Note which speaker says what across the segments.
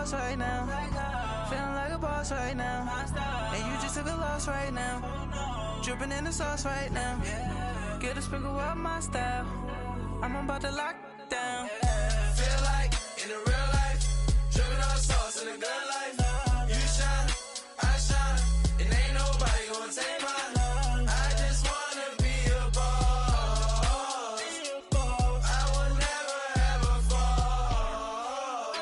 Speaker 1: boss right now. Feeling like a boss right now. And you just took a loss right now. Dripping in the sauce right now. Get a sprinkle up my style. I'm about to lock down.
Speaker 2: Feel like in the real life, dripping on sauce in the good life. You shine, I shine, and ain't nobody gonna take mine. I just wanna be a boss. I will never ever fall.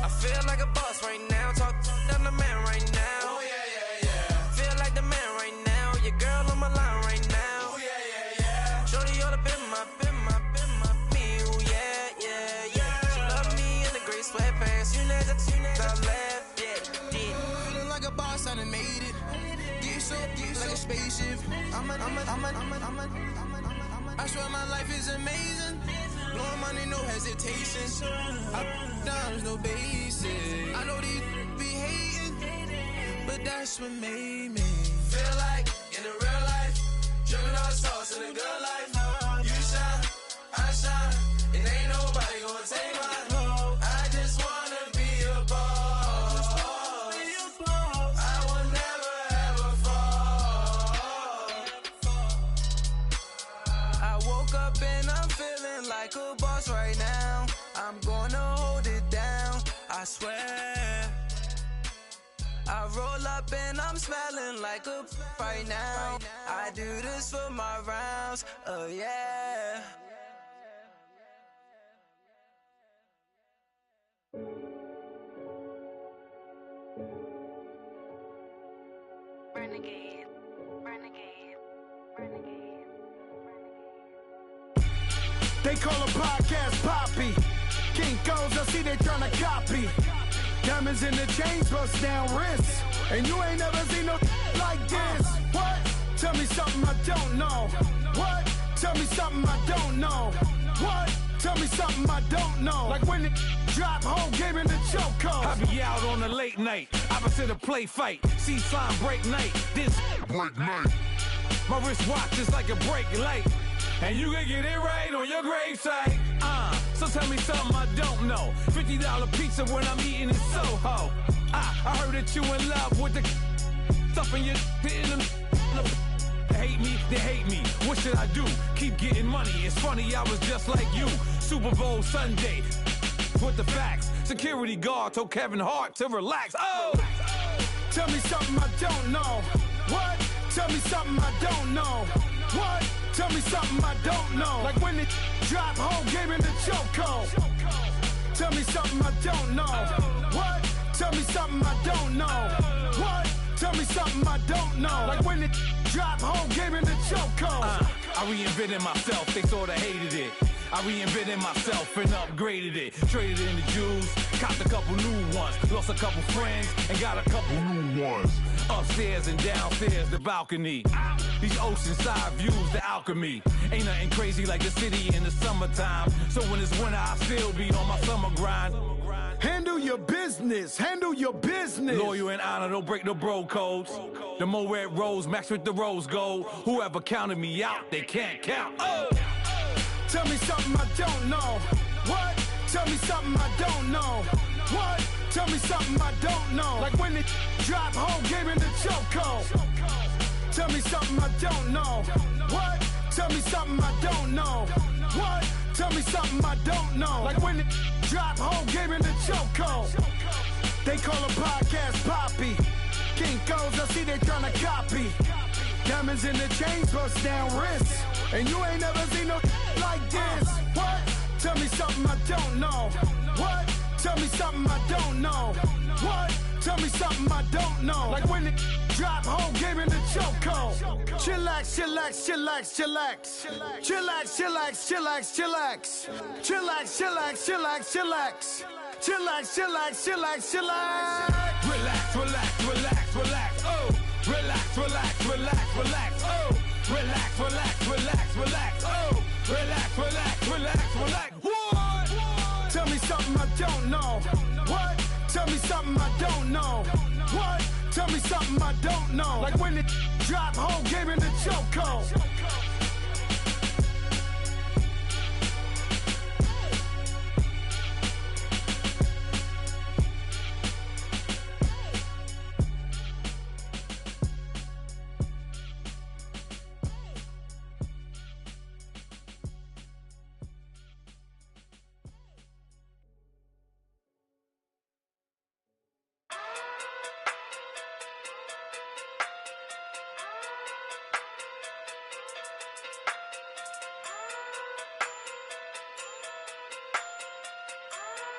Speaker 1: I feel like a boss right now. Talk to the man right now.
Speaker 2: Oh yeah, yeah, yeah.
Speaker 1: Feel like the man right now. Your girl on my line right now.
Speaker 2: Oh yeah, yeah, yeah.
Speaker 1: Shorty oughta been my me. Ooh yeah, yeah, yeah. She love me in the gray sweatpants. You never left, yeah.
Speaker 2: Feeling like a boss, I done made it. Get so like a spaceship. I swear my life is amazing. Blowing money, no hesitation. Dimes, no basic. I know these be hating, but that's what made me feel like in the real life, dripping on sauce in the good life. You shine, I shine, and ain't nobody gonna take mine. I just wanna be a boss. I will never ever fall.
Speaker 1: I woke up and I'm feeling like a boss right now. I'm gonna hold it down, I swear. I roll up and I'm smelling like a right now. I do this for my rounds, oh yeah.
Speaker 3: Renegade, renegade, renegade, renegade.
Speaker 4: They call a podcast Poppy. Kinkos, I see they tryna copy. Diamonds in the chains, bust down wrists. And you ain't never seen no like this. What? Tell me something I don't know. What? Tell me something I don't know. What? Tell me something I don't know. Like when it drop, whole game in the chokehold.
Speaker 5: I be out on a late night, opposite a play fight. See slime break night, this break night. My wristwatch is like a break light, and you can get it right on your gravesite. So tell me something I don't know. $50 pizza when I'm eating in Soho. I heard that you in love with the stuff in your hitting them. They hate me, they hate me. What should I do? Keep getting money. It's funny, I was just like you. Super Bowl Sunday with the facts. Security guard told Kevin Hart to relax. Oh!
Speaker 4: Tell me something I don't know. What? Tell me something I don't know. What? Tell me something I don't know. Like when it drop, whole game in the chokehold. Tell me something I don't know. What? Tell me something I don't know. What? Tell me something I don't know. Like when it drop, whole game in the chokehold.
Speaker 5: I reinvented myself, they sorta hated it. I reinvented myself and upgraded it. Traded in the jewels, copped a couple new ones. Lost a couple friends and got a couple new ones. Upstairs and downstairs, the balcony. These oceanside views, the alchemy. Ain't nothing crazy like the city in the summertime. So when it's winter, I still be on my summer grind.
Speaker 4: Handle your business, handle your business.
Speaker 5: Loyal and honor, don't break no bro codes. The more red rose, match with the rose gold. Whoever counted me out, they can't count. Oh!
Speaker 4: Tell me something I don't know. What? Tell me something I don't know. What? Tell me something I don't know. Like when it drop, whole game in the chokehold. Tell me something I don't know. What? Tell me something I don't know. What? Tell me something I don't know. Like when it drop, whole game in the chokehold. They call a podcast Poppy. Kinkos, I see they tryna copy. Diamonds in the chains, bust down wrists. And you ain't never seen no like this. What? Tell me something I don't know. What? Tell me something I don't know. What? Tell me something I don't know. Like when it drop, whole game in the chokehold. Chillax, chillax, chillax, chillax. Chillax, chillax, chillax, chillax. Chillax, chillax, chillax, chillax. Chillax, chillax, chillax, chillax.
Speaker 5: Relax, relax, relax, relax, oh. Relax, relax, relax, relax, oh. Relax, relax, relax, relax, oh. Relax, relax, relax, relax. What?
Speaker 4: Tell me something I don't know. What? Tell me something I don't know. What? Tell me something I don't know. Like when it drop, whole game in the chokehold.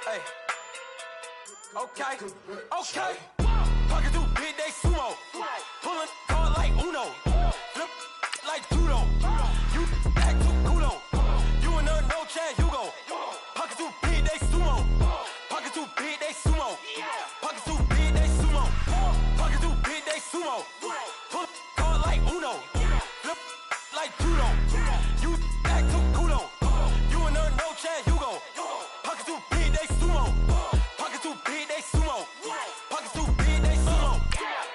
Speaker 5: Hey. Okay. Pocket too big, they sumo. Pulling hard like Uno. Flip like judo. You act too culo. You and her no chance, you go. Pocket too big, they sumo. Pocket too big, they sumo. Pocket too big, they sumo. Pocket too big, they sumo. Pull hard like Uno. Flip like judo. You act too culo. You and her no chance, you go. Pocket too big, they sumo. Pocket too big, they sumo. Pocket too big, they sumo.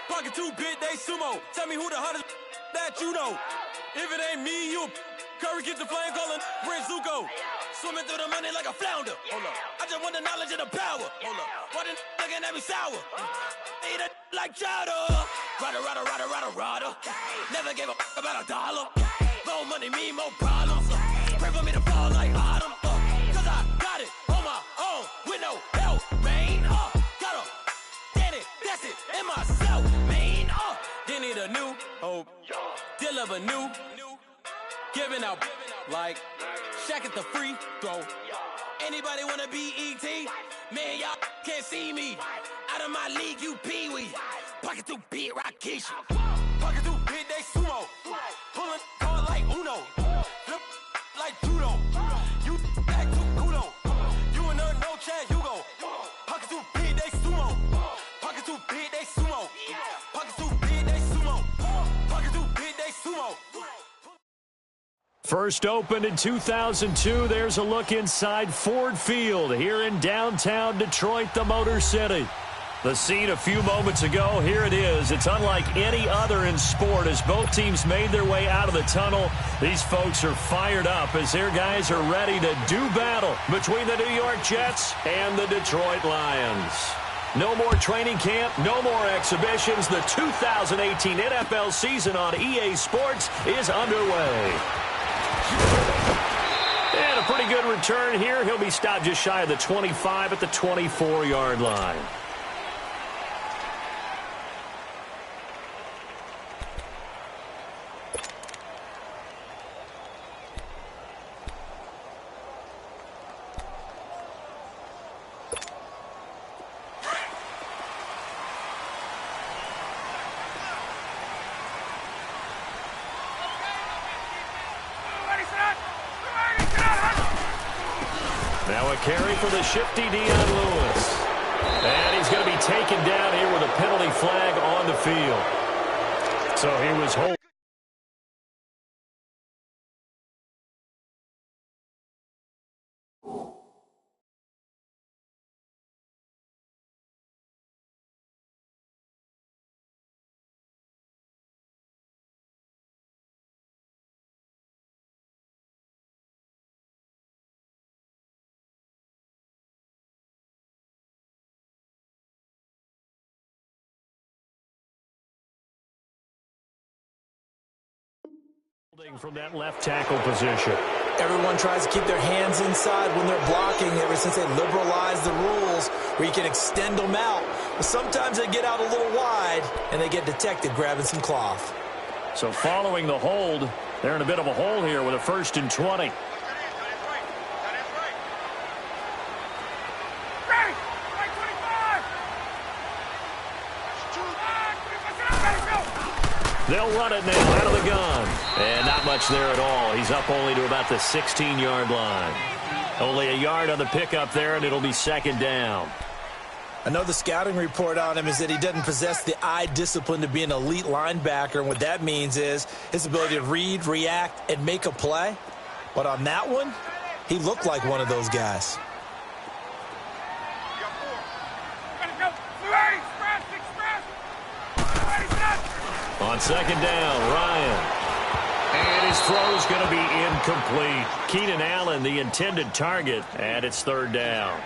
Speaker 5: Pocket too big, they sumo. Tell me who the hottest that you know. If it ain't me, you Curry get the flame calling Prince Zuko. Swimming through the money like a flounder. Hold up. I just want the knowledge and the power. Hold up. Why the looking at me sour? Eat it like chowder. Rada. Never gave a about $1. More money, me, more problems. Pray for me to fall like autumn. Cause I got it on my own with no help, man. Gotta get it, that's it, in myself, man. They need a new hope, deal of a new, giving out like Shaq at the free throw. Anybody wanna be ET? Man, y'all can't see me. Out of my league, you pee-wee. Pocket too big, Rakishi. Pocket too big, they sumo. Pulling hard like Uno. Flip like judo. You act too culo. You and her no chance, you go. Pocket too big, they sumo. Pocket too big, they sumo. Pocket too big, they sumo. Pocket too big, they sumo.
Speaker 6: First opened in 2002. There's a look inside Ford Field here in downtown Detroit, the Motor City. The scene a few moments ago, here it is. It's unlike any other in sport as both teams made their way out of the tunnel. These folks are fired up as their guys are ready to do battle between the New York Jets and the Detroit Lions. No more training camp, no more exhibitions. The 2018 NFL season on EA Sports is underway. And a pretty good return here. He'll be stopped just shy of the 25 at the 24-yard line. Now a carry for the shifty Dion Lewis. And he's going to be taken down here with a penalty flag on the field. So he was holding. From that left tackle position.
Speaker 7: Everyone tries to keep their hands inside when they're blocking ever since they liberalized the rules where you can extend them out. But sometimes they get out a little wide and they get detected grabbing some cloth.
Speaker 6: So following the hold, they're in a bit of a hole here with a 1st and 20. They'll run it now out of the gun. And not much there at all. He's up only to about the 16-yard line. Only a yard on the pickup there, and it'll be 2nd down.
Speaker 7: I know the scouting report on him is that he doesn't possess the eye discipline to be an elite linebacker. And what that means is his ability to read, react, and make a play. But on that one, he looked like one of those guys.
Speaker 6: On 2nd down, Ryan. And his throw's going to be incomplete. Keenan Allen, the intended target, and it's 3rd down.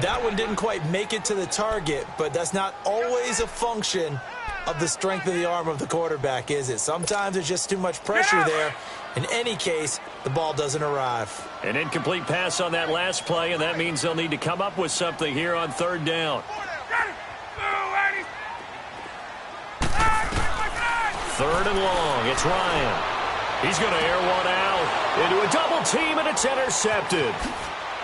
Speaker 7: That one didn't quite make it to the target, but that's not always a function of the strength of the arm of the quarterback, is it? Sometimes there's just too much pressure there. In any case, the ball doesn't arrive.
Speaker 6: An incomplete pass on that last play, and that means they'll need to come up with something here on 3rd down. 3rd and long. It's Ryan. He's going to air one out into a double team, and it's intercepted.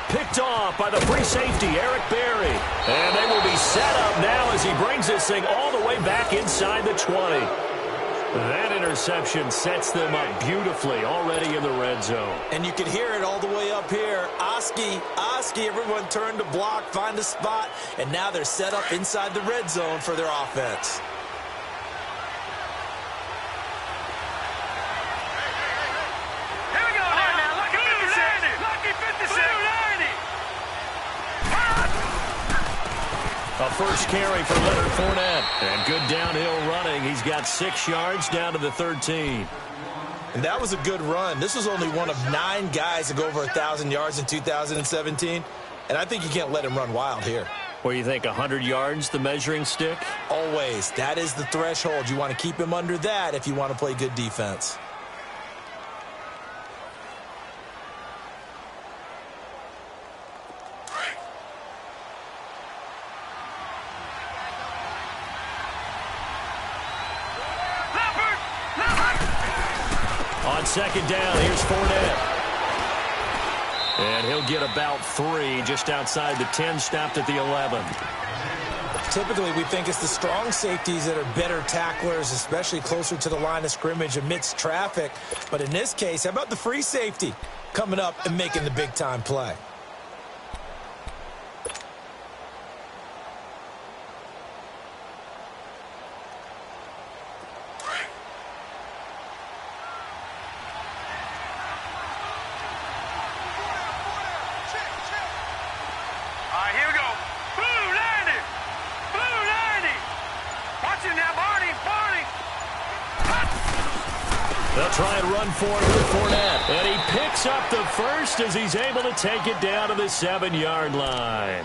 Speaker 6: Picked off by the free safety, Eric Berry. And they will be set up now as he brings this thing all the way back inside the 20. That interception sets them up beautifully already in the red zone.
Speaker 7: And you can hear it all the way up here. Oski, everyone turned to block, find a spot, and now they're set up inside the red zone for their offense.
Speaker 6: A first carry for Leonard Fournette. And good downhill running. He's got 6 yards down to the 13.
Speaker 7: And that was a good run. This was only one of 9 guys to go over 1,000 yards in 2017. And I think you can't let him run wild here.
Speaker 6: What do you think, 100 yards, the measuring stick?
Speaker 7: Always. That is the threshold. You want to keep him under that if you want to play good defense.
Speaker 6: On second down, here's Fournette. And he'll get about 3 just outside the 10, stopped at the 11.
Speaker 7: Typically, we think it's the strong safeties that are better tacklers, especially closer to the line of scrimmage amidst traffic. But in this case, how about the free safety coming up and making the big-time play?
Speaker 6: They'll try and run for it with Fournette. And he picks up the first as he's able to take it down to the 7-yard line.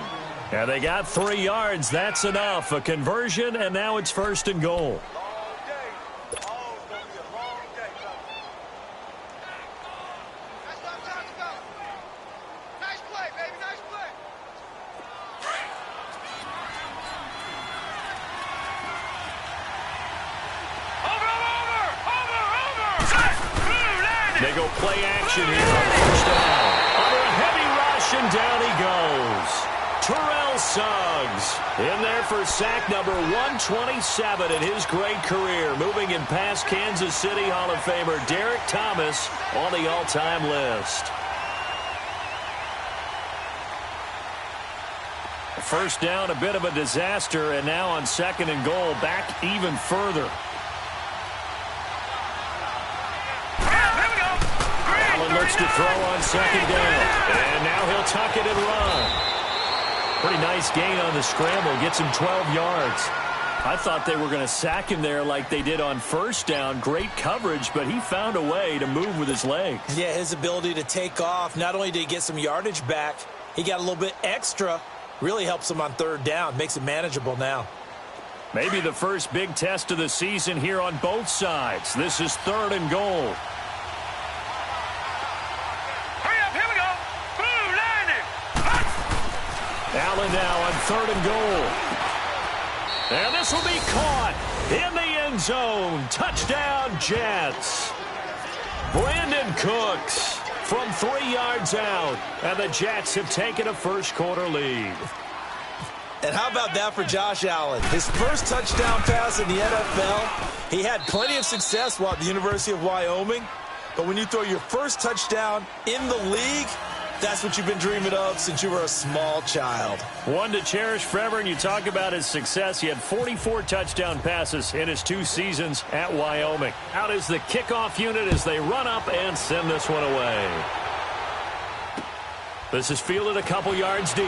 Speaker 6: And they got 3 yards. That's enough. A conversion, and now it's 1st and goal. They go play action here on 1st down. Under a heavy rush, and down he goes. Terrell Suggs in there for sack number 127 in his great career. Moving in past Kansas City Hall of Famer Derek Thomas on the all-time list. First down, a bit of a disaster, and now on 2nd and goal, back even further. Looks to throw on 2nd down. And now he'll tuck it and run. Pretty nice gain on the scramble. Gets him 12 yards. I thought they were going to sack him there like they did on 1st down. Great coverage, but he found a way to move with his legs.
Speaker 7: Yeah, his ability to take off. Not only did he get some yardage back, he got a little bit extra. Really helps him on 3rd down. Makes it manageable now.
Speaker 6: Maybe the first big test of the season here on both sides. This is 3rd and goal. Allen now on 3rd and goal. And this will be caught in the end zone. Touchdown, Jets. Brandon Cooks from 3 yards out. And the Jets have taken a first-quarter lead.
Speaker 7: And how about that for Josh Allen? His first touchdown pass in the NFL. He had plenty of success while at the University of Wyoming. But when you throw your first touchdown in the league, that's what you've been dreaming of since you were a small child.
Speaker 6: One to cherish forever, and you talk about his success. He had 44 touchdown passes in his 2 seasons at Wyoming. Out is the kickoff unit as they run up and send this one away. This is fielded a couple yards deep.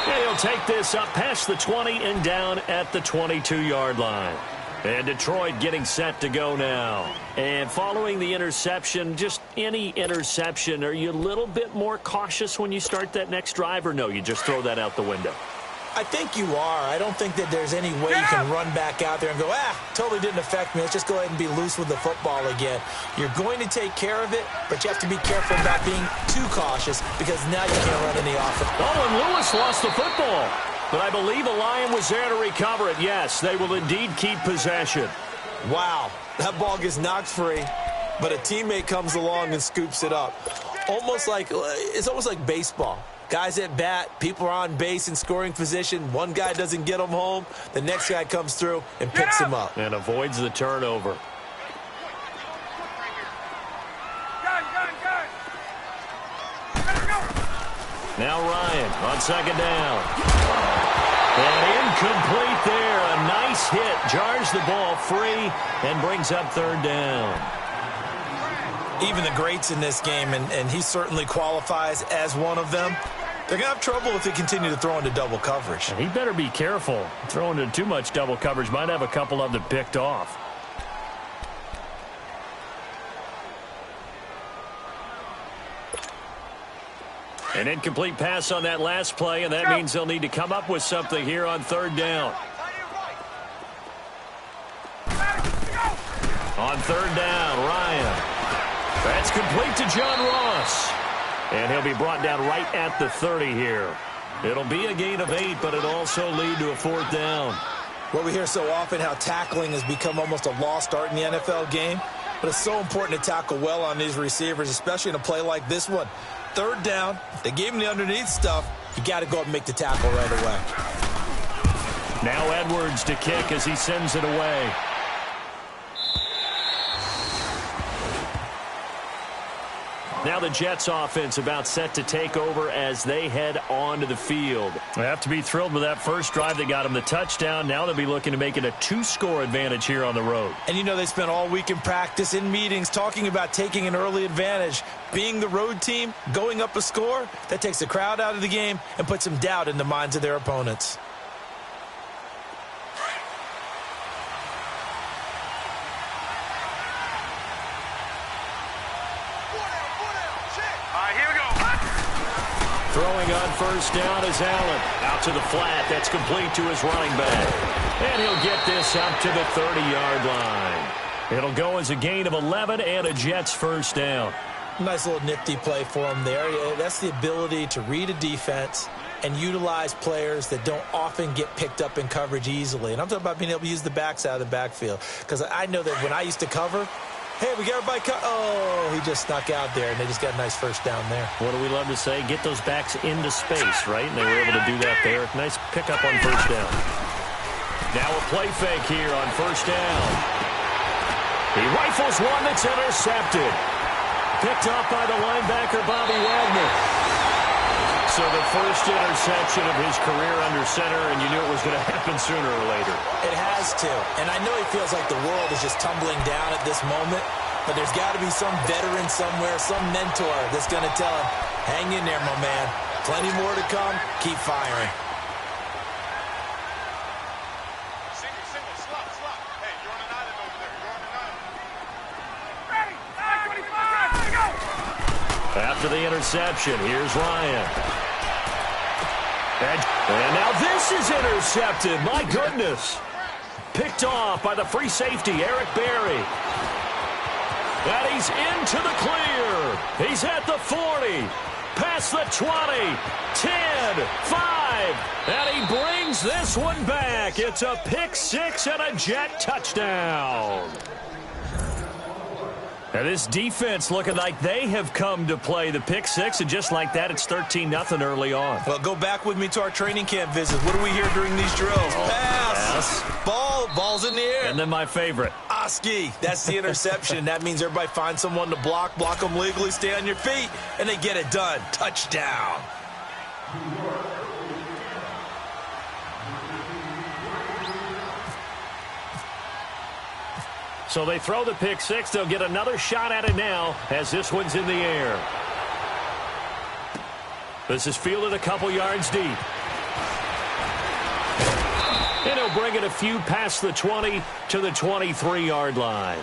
Speaker 6: And he'll take this up past the 20 and down at the 22-yard line. And Detroit getting set to go now. And following the interception, just any interception, are you a little bit more cautious when you start that next drive, or no, you just throw that out the window?
Speaker 7: I think you are. I don't think that there's any way you can run back out there and go, totally didn't affect me. Let's just go ahead and be loose with the football again. You're going to take care of it, but you have to be careful about being too cautious because now you can't run any offense.
Speaker 6: Oh, and Lewis lost the football. But I believe a Lion was there to recover it. Yes, they will indeed keep possession.
Speaker 7: Wow, that ball gets knocked free, but a teammate comes along and scoops it up. It's almost like baseball. Guys at bat, people are on base in scoring position. One guy doesn't get them home. The next guy comes through and picks him up.
Speaker 6: And avoids the turnover. Now Ryan on second down. And incomplete there. A nice hit. Jars the ball free and brings up third down.
Speaker 7: Even the greats in this game, and he certainly qualifies as one of them, they're going to have trouble if they continue to throw into double coverage.
Speaker 6: And he better be careful. Throwing into too much double coverage might have a couple of them picked off. An incomplete pass on that last play, and that means they'll need to come up with something here on third down. On third down, Ryan. That's complete to John Ross. And he'll be brought down right at the 30 here. It'll be a gain of 8, but it'll also lead to a fourth down.
Speaker 7: Well, we hear so often how tackling has become almost a lost art in the NFL game, but it's so important to tackle well on these receivers, especially in a play like this one. Third down, they gave him the underneath stuff. You got to go up and make the tackle right away.
Speaker 6: Now Edwards to kick as he sends it away. Now the Jets offense about set to take over as they head onto the field. They have to be thrilled with that first drive that got them the touchdown. Now they'll be looking to make it a 2-score advantage here on the road.
Speaker 7: And you know they spent all week in practice, in meetings, talking about taking an early advantage. Being the road team, going up a score, that takes the crowd out of the game and puts some doubt in the minds of their opponents.
Speaker 6: Throwing on first down is Allen. Out to the flat. That's complete to his running back. And he'll get this out to the 30-yard line. It'll go as a gain of 11 and a Jets first down.
Speaker 7: Nice little nifty play for him there. That's the ability to read a defense and utilize players that don't often get picked up in coverage easily. And I'm talking about being able to use the backs out of the backfield. Because I know that when I used to cover, hey, we got everybody oh, he just snuck out there, and they just got a nice first down there.
Speaker 6: What do we love to say? Get those backs into space, right? And they were able to do that there. Nice pickup on first down. Now a play fake here on first down. He rifles one that's intercepted. Picked up by the linebacker, Bobby Wagner. So the first interception of his career under center, and you knew it was going to happen sooner or later.
Speaker 7: It has to. And I know he feels like the world is just tumbling down at this moment, but there's got to be some veteran somewhere, some mentor that's going to tell him, hang in there, my man. Plenty more to come. Keep firing.
Speaker 8: Single, slot. Hey, you're on an island over there. You're on an island.
Speaker 6: After the interception, here's Ryan. And now this is intercepted. My goodness. Picked off by the free safety, Eric Berry. And he's into the clear. He's at the 40. Past the 20. 10. 5. And he brings this one back. It's a pick six and a Jet touchdown. Now this defense looking like they have come to play the pick six, and just like that, it's 13-0 early on.
Speaker 7: Well, go back with me to our training camp visits. What do we hear during these drills? Pass. Ball's in the air.
Speaker 6: And then my favorite.
Speaker 7: Oski. That's the interception. That means everybody finds someone to block them legally, stay on your feet, and they get it done. Touchdown.
Speaker 6: So they throw the pick six. They'll get another shot at it now as this one's in the air. This is fielded a couple yards deep. And he'll bring it a few past the 20 to the 23-yard line.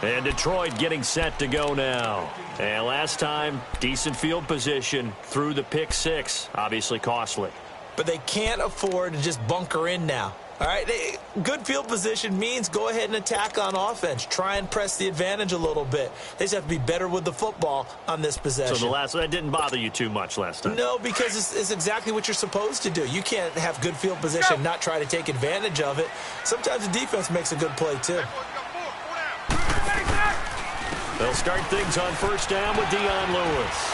Speaker 6: And Detroit getting set to go now. And last time, decent field position through the pick six. Obviously costly.
Speaker 7: But they can't afford to just bunker in now. All right, good field position means go ahead and attack on offense. Try and press the advantage a little bit. They just have to be better with the football on this possession.
Speaker 6: So that didn't bother you too much last time?
Speaker 7: No, because it's exactly what you're supposed to do. You can't have good field position and not try to take advantage of it. Sometimes the defense makes a good play, too.
Speaker 6: They'll start things on first down with Dion Lewis.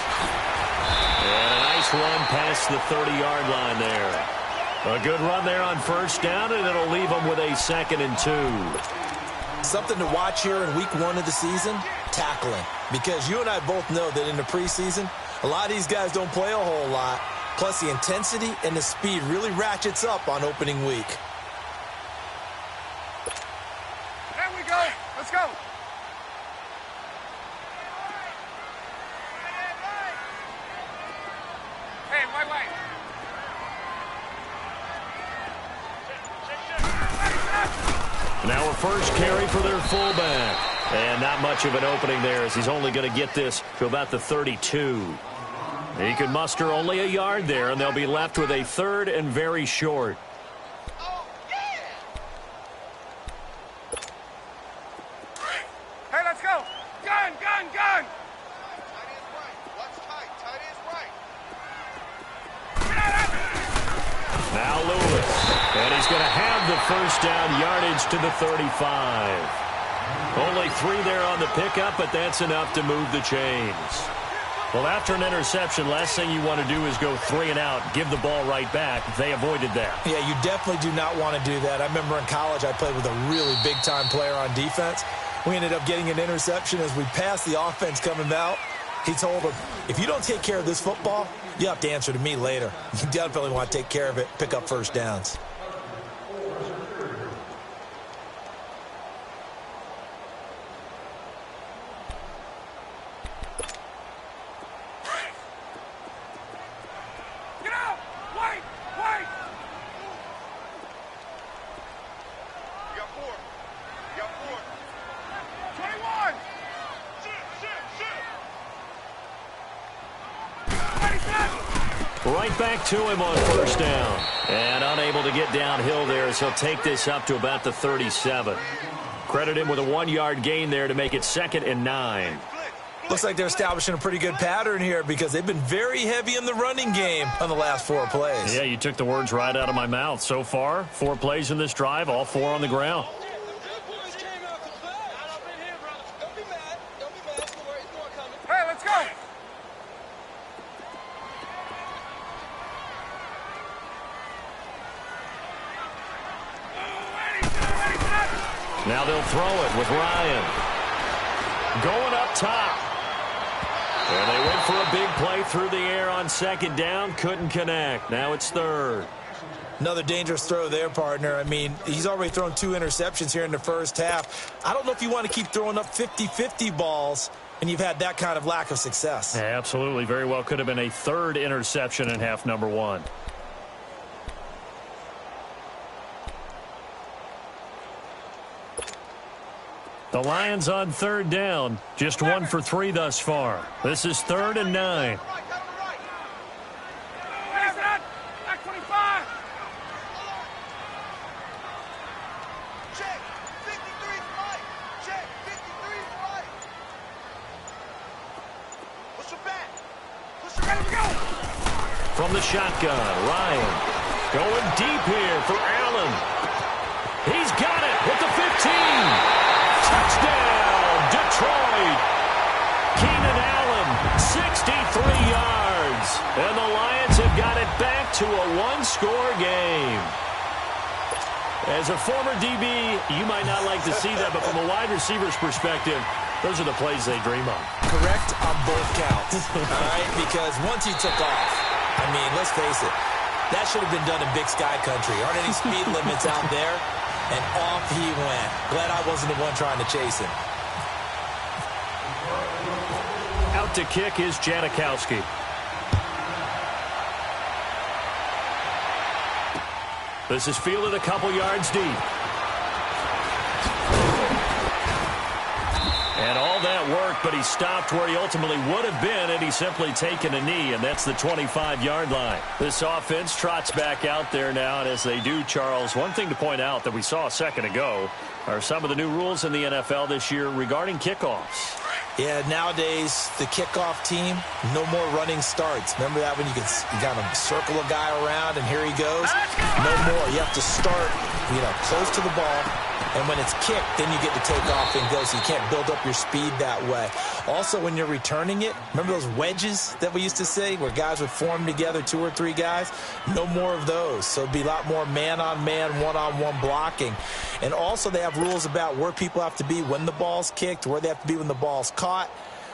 Speaker 6: Nice run past the 30-yard line there. A good run there on first down, and it'll leave them with a 2nd and 2.
Speaker 7: Something to watch here in week 1 of the season, tackling. Because you and I both know that in the preseason, a lot of these guys don't play a whole lot. Plus, the intensity and the speed really ratchets up on opening week.
Speaker 8: There we go. Let's go. Hey, wait.
Speaker 6: Now a first carry for their fullback. And not much of an opening there as he's only going to get this to about the 32. He can muster only a yard there, and they'll be left with a 3rd and very short.
Speaker 8: Hey, let's go. Gun.
Speaker 6: Now Lewis. And he's going to have the first down yardage to the 35. Only 3 there on the pickup, but that's enough to move the chains. Well, after an interception, last thing you want to do is go 3 and out, give the ball right back. They avoided that.
Speaker 7: Yeah, you definitely do not want to do that. I remember in college I played with a really big-time player on defense. We ended up getting an interception as we passed the offense coming out. He told him, if you don't take care of this football, you have to answer to me later. You definitely want to take care of it, pick up first downs.
Speaker 8: Get out. Wait. You got 4. 21.
Speaker 6: Right back to him on first down. And unable to get downhill there as he'll take this up to about the 37. Credit him with a 1-yard gain there to make it 2nd and 9.
Speaker 7: Looks like they're establishing a pretty good pattern here because they've been very heavy in the running game on the last 4 plays.
Speaker 6: Yeah, you took the words right out of my mouth. So far, 4 plays in this drive, all 4 on the ground.
Speaker 8: Hey, let's go.
Speaker 6: Now they'll throw it with Ryan. Going up top. And they went for a big play through the air on 2nd down. Couldn't connect. Now it's 3rd.
Speaker 7: Another dangerous throw there, partner. I mean, he's already thrown 2 interceptions here in the first half. I don't know if you want to keep throwing up 50-50 balls, and you've had that kind of lack of success.
Speaker 6: Yeah, absolutely. Very well could have been a 3rd interception in half number 1. The Lions on 3rd down. Just 1 for 3 thus far. This is 3rd and 9.
Speaker 8: Back 25. Check. 53 right. Check. 53 right. Push your back. Ready to go.
Speaker 6: From the shotgun, Ryan going deep here for Allen. He's got it with the 15. Touchdown, Detroit. Keenan Allen, 63 yards. And the Lions have got it back to a 1-score game. As a former DB, you might not like to see that, but from a wide receiver's perspective, those are the plays they dream of.
Speaker 7: Correct on both counts. All right, because once he took off, I mean, let's face it, that should have been done in Big Sky Country. Aren't any speed limits out there? And off he went. Glad I wasn't the one trying to chase him.
Speaker 6: Out to kick is Janikowski. This is fielded a couple yards deep. And all that worked, but he stopped where he ultimately would have been had he simply taken a knee, and that's the 25-yard line. This offense trots back out there now, and as they do, Charles, one thing to point out that we saw a second ago are some of the new rules in the NFL this year regarding kickoffs.
Speaker 7: Yeah, nowadays, the kickoff team, no more running starts. Remember that when you kind of circle a guy around and here he goes? No more. You have to start, close to the ball And when it's kicked, then you get to take off and go, so you can't build up your speed that way. Also, when you're returning it, remember those wedges that we used to see where guys would form together, 2 or 3 guys? No more of those. So it'd be a lot more man-on-man, one-on-one blocking. And also they have rules about where people have to be when the ball's kicked, where they have to be when the ball's caught.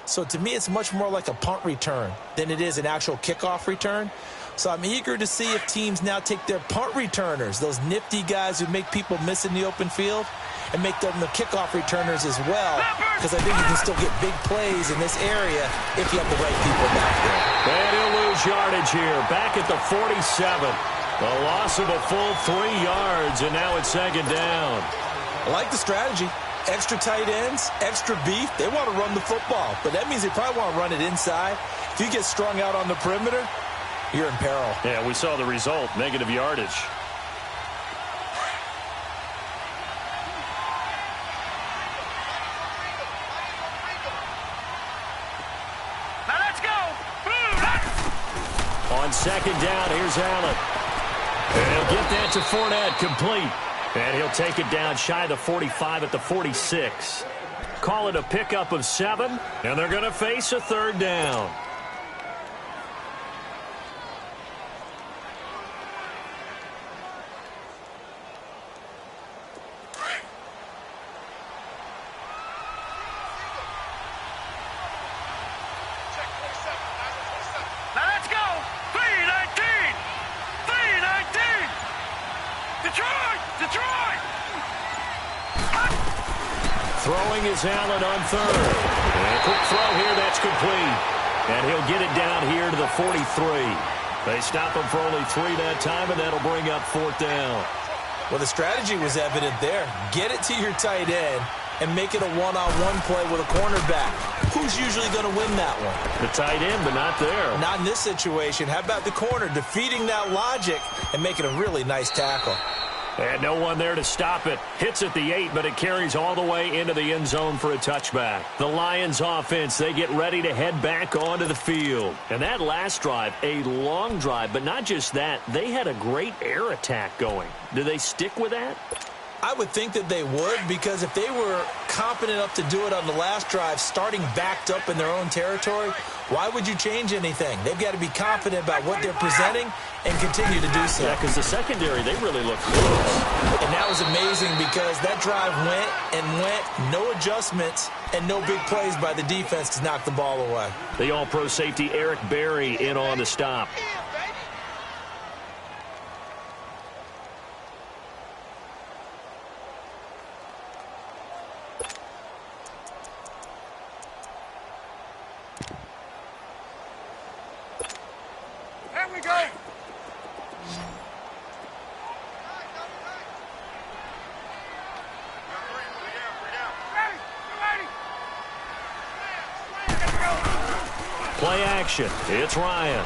Speaker 7: So to me, it's much more like a punt return than it is an actual kickoff return. So I'm eager to see if teams now take their punt returners, those nifty guys who make people miss in the open field, and make them the kickoff returners as well, because I think you can still get big plays in this area if you have the right people back there.
Speaker 6: And he'll lose yardage here, back at the 47. A loss of a full 3 yards, and now it's 2nd down.
Speaker 7: I like the strategy. Extra tight ends, extra beef. They want to run the football, but that means they probably want to run it inside. If you get strung out on the perimeter, you're in peril.
Speaker 6: Yeah, we saw the result, negative yardage.
Speaker 4: Now let's go.
Speaker 6: On 2nd down, here's Allen. And he'll get that to Fournette, complete. And he'll take it down shy of the 45 at the 46. Call it a pickup of 7, and they're going to face a 3rd down.
Speaker 4: Now let's go. 319. 319. Detroit.
Speaker 6: Throwing is Allen on 3rd. And a quick throw here, that's complete. And he'll get it down here to the 43. They stop him for only 3 that time, and that'll bring up 4th down.
Speaker 7: Well, the strategy was evident there. Get it to your tight end and make it a one-on-one play with a cornerback. Who's usually going to win that one?
Speaker 6: The tight end, but not there.
Speaker 7: Not in this situation. How about the corner defeating that logic and making a really nice tackle?
Speaker 6: And no one there to stop it. Hits at the 8, but it carries all the way into the end zone for a touchback. The Lions offense, they get ready to head back onto the field. And that last drive, a long drive, but not just that. They had a great air attack going. Do they stick with that?
Speaker 7: I would think that they would, because if they were competent enough to do it on the last drive, starting backed up in their own territory, why would you change anything? They've got to be confident about what they're presenting and continue to do so.
Speaker 6: Yeah, because the secondary, they really look close.
Speaker 7: And that was amazing because that drive went, no adjustments, and no big plays by the defense to knock the ball away.
Speaker 6: The all-pro safety Eric Berry in on the stop.
Speaker 4: Here we go.
Speaker 6: Play action. It's Ryan.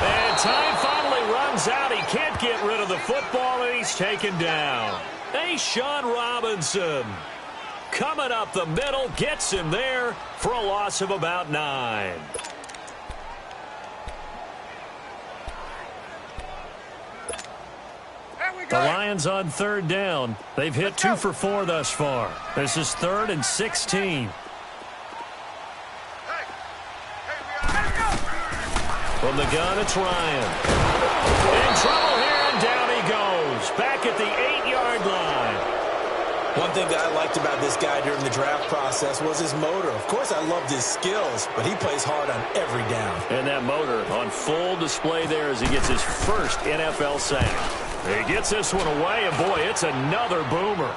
Speaker 6: And time finally runs out. He can't get rid of the football, and he's taken down. Sean Robinson coming up the middle, gets him there for a loss of about 9. The Lions on 3rd down. They've hit 2 for 4 thus far. This is 3rd and 16. From the gun, it's Ryan. In trouble here, and down he goes. Back at the 8-yard line.
Speaker 7: One thing that I liked about this guy during the draft process was his motor. Of course, I loved his skills, but he plays hard on every down.
Speaker 6: And that motor on full display there as he gets his first NFL sack. He gets this one away, and boy, it's another boomer.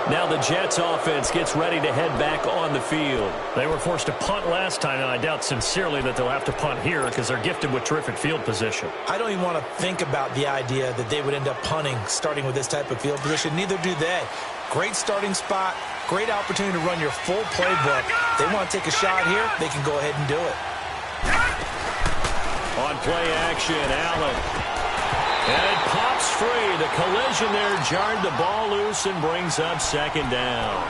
Speaker 6: Now the Jets offense gets ready to head back on the field. They were forced to punt last time, and I doubt sincerely that they'll have to punt here because they're gifted with terrific field position.
Speaker 7: I don't even want to think about the idea that they would end up punting starting with this type of field position. Neither do they. Great starting spot, great opportunity to run your full playbook. They want to take a shot here, they can go ahead and do it.
Speaker 6: On play action, Allen. And it pops free. The collision there jarred the ball loose and brings up 2nd down.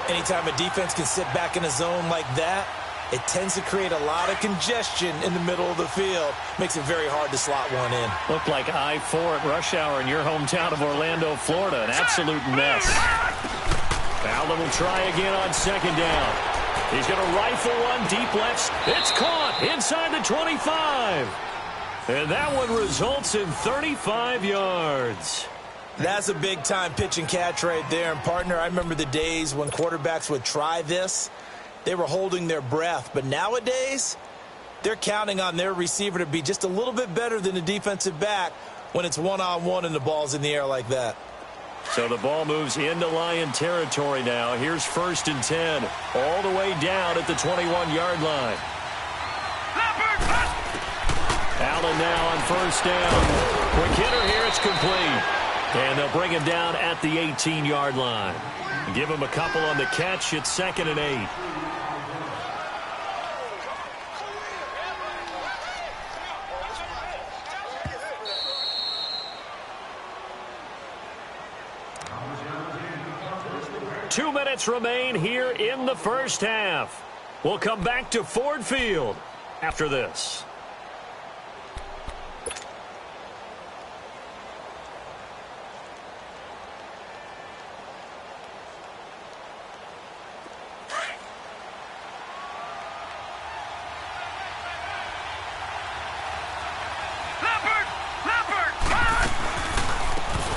Speaker 7: Anytime a defense can sit back in a zone like that, it tends to create a lot of congestion in the middle of the field. Makes it very hard to slot one in.
Speaker 6: Looked like I-4 at rush hour in your hometown of Orlando, Florida. An absolute mess. Allen will try again on second down. He's going to rifle one deep left. It's caught inside the 25. And that one results in 35 yards.
Speaker 7: That's a big-time pitch and catch right there. And, partner, I remember the days when quarterbacks would try this. They were holding their breath. But nowadays, they're counting on their receiver to be just a little bit better than the defensive back when it's one-on-one and the ball's in the air like that.
Speaker 6: So the ball moves into Lion territory now. Here's 1st and 10, all the way down at the 21-yard line. Allen now on 1st down. Quick hitter here, it's complete. And they'll bring him down at the 18-yard line. Give him a couple on the catch. It's 2nd and 8. Two minutes remain here in the first half. We'll come back to Ford Field after this.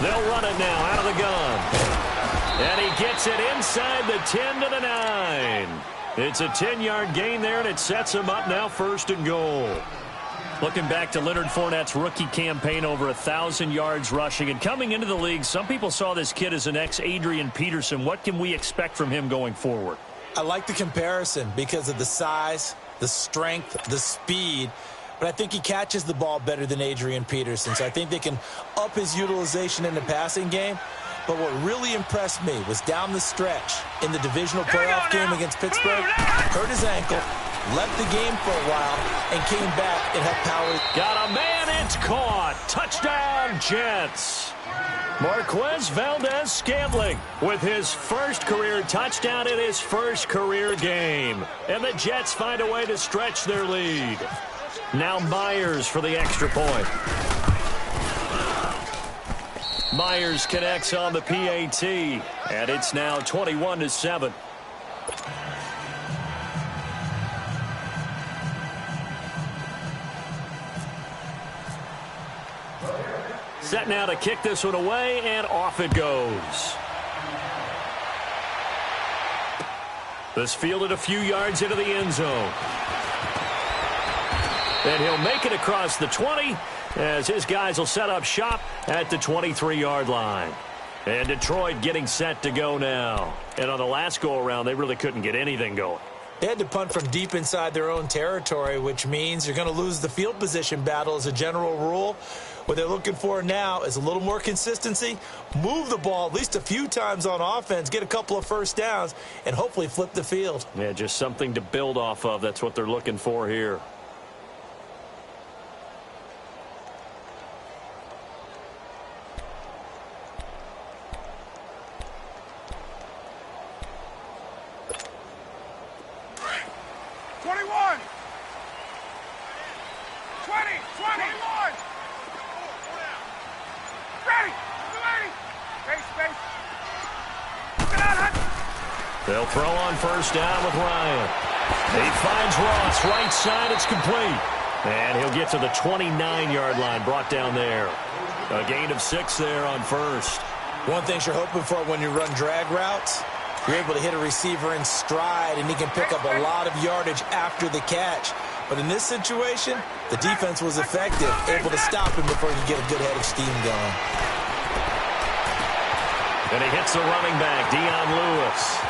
Speaker 6: They'll run it now out of the gun. And he gets it inside the 10 to the 9. It's a 10-yard gain there, and it sets him up now 1st and goal. Looking back to Leonard Fournette's rookie campaign, over 1,000 yards rushing. And coming into the league, some people saw this kid as an ex-Adrian Peterson. What can we expect from him going forward?
Speaker 7: I like the comparison because of the size, the strength, the speed. But I think he catches the ball better than Adrian Peterson. So I think they can up his utilization in the passing game. But what really impressed me was down the stretch in the divisional playoff game against Pittsburgh. Hurt his ankle, left the game for a while, and came back and had power.
Speaker 6: Got a man, it's caught. Touchdown, Jets. Marquez Valdez-Scantling with his first career touchdown in his first career game. And the Jets find a way to stretch their lead. Now Myers for the extra point. Myers connects on the PAT, and it's now 21-7. Set now to kick this one away, and off it goes. This fielded a few yards into the end zone. And he'll make it across the 20 as his guys will set up shop at the 23-yard line. And Detroit getting set to go now. And on the last go-around, they really couldn't get anything going.
Speaker 7: They had to punt from deep inside their own territory, which means you're going to lose the field position battle as a general rule. What they're looking for now is a little more consistency, move the ball at least a few times on offense, get a couple of first downs, and hopefully flip the field.
Speaker 6: Yeah, just something to build off of. That's what they're looking for here. They'll throw on first down with Ryan. He finds Ross, right side, it's complete. And he'll get to the 29-yard line, brought down there. A gain of 6 there on first.
Speaker 7: One thing you're hoping for when you run drag routes, you're able to hit a receiver in stride, and he can pick up a lot of yardage after the catch. But in this situation, the defense was effective, able to stop him before he could get a good head of steam going.
Speaker 6: And he hits the running back, Dion Lewis.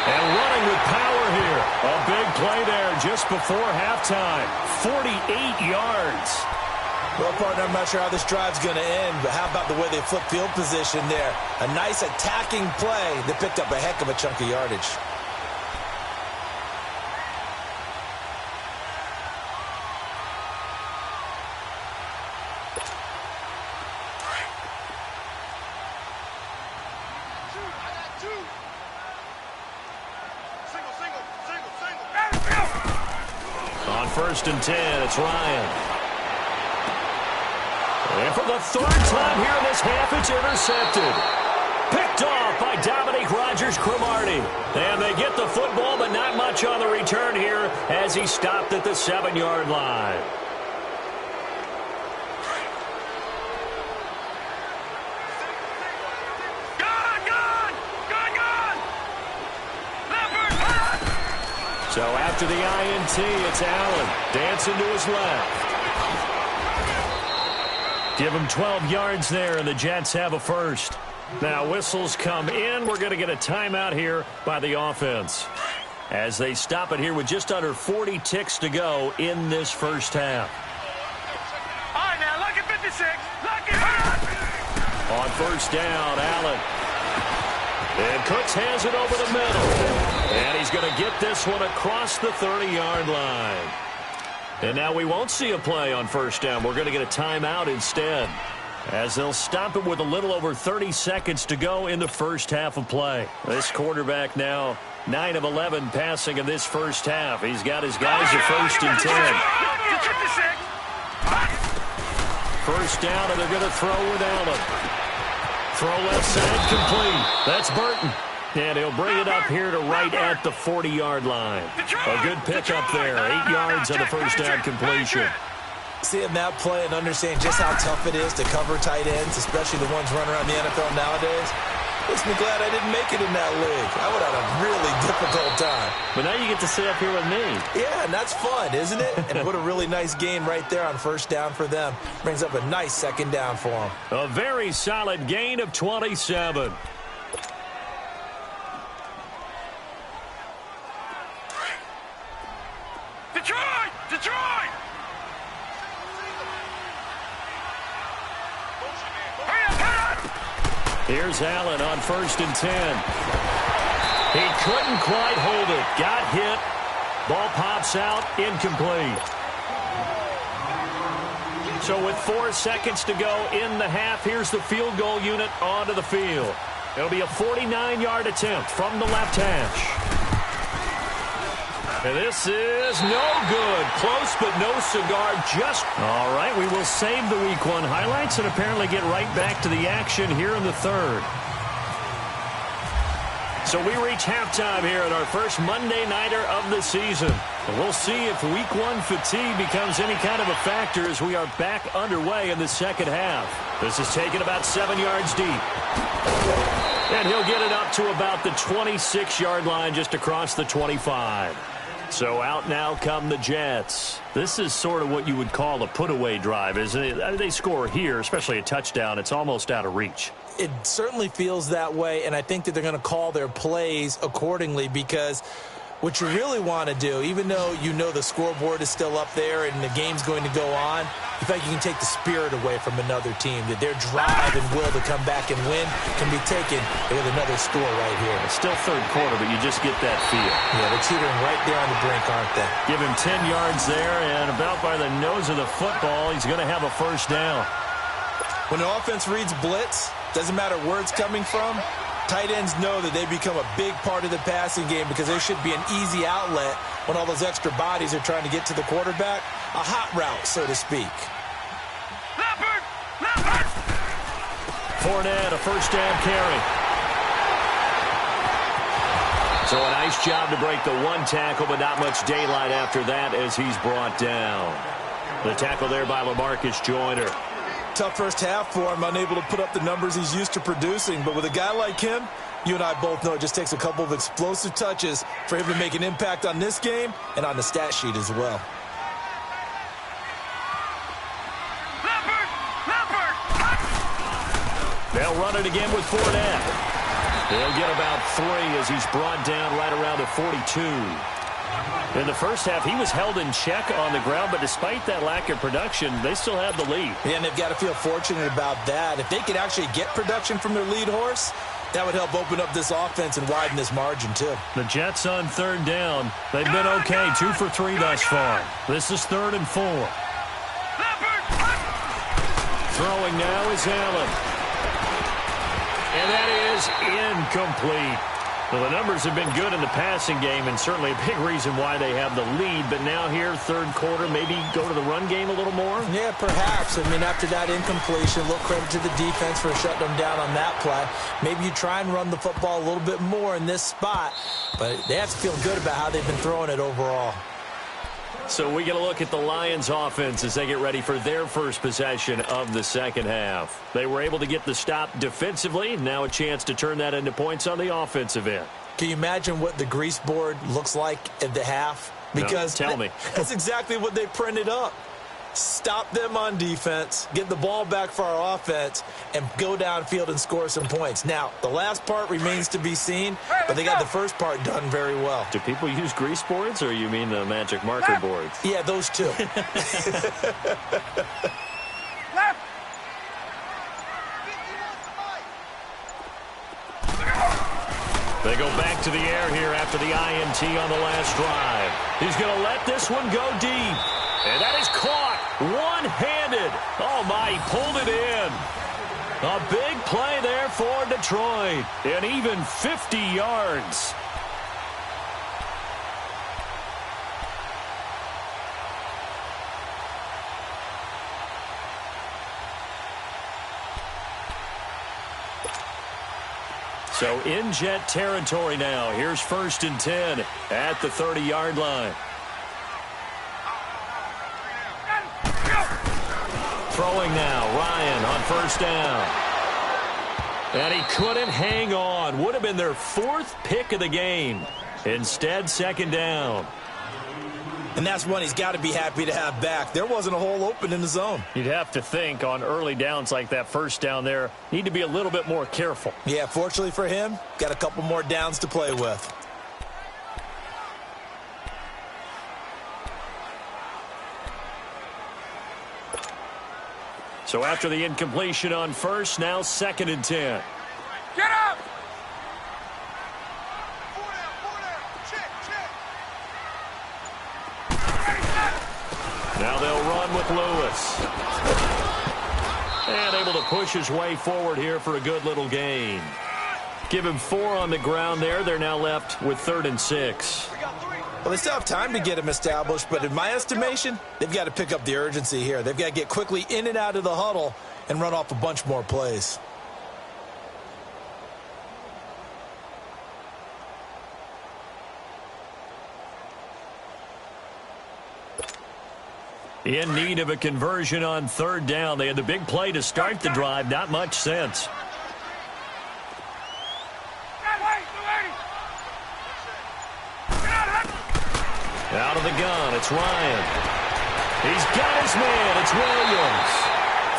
Speaker 6: And running with power here. A big play there just before halftime. 48 yards.
Speaker 7: Well, partner, I'm not sure how this drive's going to end, but how about the way they flip field position there? A nice attacking play that picked up a heck of a chunk of yardage.
Speaker 8: Single, single, single, single.
Speaker 6: 1st and 10. It's Ryan. And for the 3rd time here in this half, it's intercepted. Picked off by Dominique Rodgers-Cromartie. And they get the football, but not much on the return here as he stopped at the 7-yard line. So after the INT, it's Allen dancing to his left. Give him 12 yards there, and the Jets have a first. Now whistles come in. We're going to get a timeout here by the offense as they stop it here with just under 40 ticks to go in this first half.
Speaker 4: All right, now, look at 56. Look at
Speaker 6: On 1st down, Allen. And Cooks has it over the middle. And he's going to get this one across the 30-yard line. And now we won't see a play on 1st down. We're going to get a timeout instead, as they'll stop it with a little over 30 seconds to go in the first half of play. This quarterback now 9 of 11 passing in this first half. He's got his guys at 1st and 10. 1st down, and they're going to throw with Allen. Throw left side complete. That's Burton. And he'll bring it up here to right at the 40-yard line. A good pickup there. 8 yards on the 1st down completion.
Speaker 7: Seeing that play and understanding just how tough it is to cover tight ends, especially the ones running around the NFL nowadays, makes me glad I didn't make it in that league. I would have had a really difficult time.
Speaker 6: But now you get to sit up here with me.
Speaker 7: Yeah, and that's fun, isn't it? And what a really nice gain right there on 1st down for them. Brings up a nice 2nd down for them.
Speaker 6: A very solid gain of 27.
Speaker 4: Detroit!
Speaker 6: Here's Allen on 1st and 10. He couldn't quite hold it. Got hit. Ball pops out. Incomplete. So with 4 seconds to go in the half, here's the field goal unit onto the field. It'll be a 49-yard attempt from the left hash. And this is no good. Close, but no cigar. Just all right. We will save the Week 1 highlights and apparently get right back to the action here in the 3rd. So we reach halftime here at our first Monday Nighter of the season. And we'll see if Week 1 fatigue becomes any kind of a factor as we are back underway in the 2nd half. This is taken about 7 yards deep. And he'll get it up to about the 26-yard line, just across the 25. So out now come the Jets. This is sort of what you would call a put-away drive, isn't it? They score here, especially a touchdown. It's almost out of reach.
Speaker 7: It certainly feels that way, and I think that they're going to call their plays accordingly, because what you really want to do, even though you know the scoreboard is still up there and the game's going to go on, you feel like you can take the spirit away from another team, that their drive and will to come back and win can be taken with another score right here.
Speaker 6: It's still 3rd quarter, but you just get that feel.
Speaker 7: Yeah, they're teetering right there on the brink, aren't they?
Speaker 6: Give him 10 yards there, and about by the nose of the football, he's going to have a 1st down.
Speaker 7: When the offense reads blitz, doesn't matter where it's coming from, tight ends know that they become a big part of the passing game, because there should be an easy outlet when all those extra bodies are trying to get to the quarterback. A hot route, so to speak.
Speaker 6: Fournette, a 1st down carry. So a nice job to break the 1 tackle, but not much daylight after that as he's brought down. The tackle there by LaMarcus Joyner.
Speaker 7: Tough first half for him, unable to put up the numbers he's used to producing. But with a guy like him, you and I both know it just takes a couple of explosive touches for him to make an impact on this game and on the stat sheet as well.
Speaker 6: They'll run it again with Fournette. They'll get about 3 as he's brought down right around the 42. In the first half, he was held in check on the ground, but despite that lack of production, they still have the lead.
Speaker 7: Yeah, and they've got to feel fortunate about that. If they could actually get production from their lead horse, that would help open up this offense and widen this margin, too.
Speaker 6: The Jets on 3rd down. They've been okay, 2 for 3 thus far. This is 3rd and 4. Throwing now is Allen. And that is incomplete. Well, the numbers have been good in the passing game, and certainly a big reason why they have the lead. But now here, third quarter, maybe go to the run game a little more?
Speaker 7: Yeah, perhaps. I mean, after that incompletion, a little credit to the defense for shutting them down on that play. Maybe you try and run the football a little bit more in this spot, but they have to feel good about how they've been throwing it overall.
Speaker 6: So we get a look at the Lions offense as they get ready for their first possession of the second half. They were able to get the stop defensively. Now a chance to turn that into points on the offensive end.
Speaker 7: Can you imagine what the grease board looks like at the half? Because
Speaker 6: no, tell me.
Speaker 7: That's exactly what they printed up. Stop them on defense, get the ball back for our offense, and go downfield and score some points. Now, the last part remains to be seen, but they got the first part done very well.
Speaker 6: Do people use grease boards, or you mean the magic marker boards?
Speaker 7: Yeah, those two.
Speaker 6: They go back to the air here after the INT on the last drive. He's going to let this one go deep. And that is caught one-handed. Oh, my, he pulled it in. A big play there for Detroit. And even 50 yards. So in jet territory now. Here's 1st and 10 at the 30-yard line. Throwing now, Ryan on 1st down. And he couldn't hang on. Would have been their 4th pick of the game. Instead, 2nd down.
Speaker 7: And that's one he's got to be happy to have back. There wasn't a hole open in the zone.
Speaker 6: You'd have to think on early downs like that 1st down there, need to be a little bit more careful.
Speaker 7: Yeah, fortunately for him, got a couple more downs to play with.
Speaker 6: So after the incompletion on 1st, now 2nd and 10.
Speaker 8: Get up!
Speaker 6: Now they'll run with Lewis. And able to push his way forward here for a good little gain. Give him 4 on the ground there. They're now left with 3rd and 6.
Speaker 7: Well, they still have time to get him established, but in my estimation, they've got to pick up the urgency here. They've got to get quickly in and out of the huddle and run off a bunch more plays.
Speaker 6: In need of a conversion on 3rd down. They had the big play to start the drive. Not much sense. Out of the gun, it's Ryan. He's got his man. It's Williams.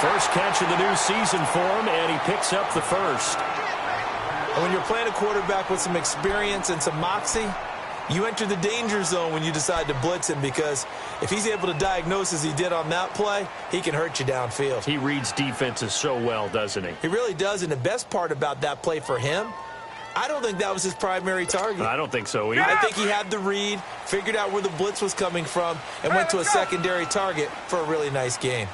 Speaker 6: First catch of the new season for him, and he picks up the 1st.
Speaker 7: And when you're playing a quarterback with some experience and some moxie, you enter the danger zone when you decide to blitz him, because if he's able to diagnose as he did on that play, he can hurt you downfield.
Speaker 6: He reads defenses so well, doesn't he?
Speaker 7: He really does, and the best part about that play for him, I don't think that was his primary target.
Speaker 6: I don't think so either.
Speaker 7: I think he had the read, figured out where the blitz was coming from, and went to a secondary target for a really nice game.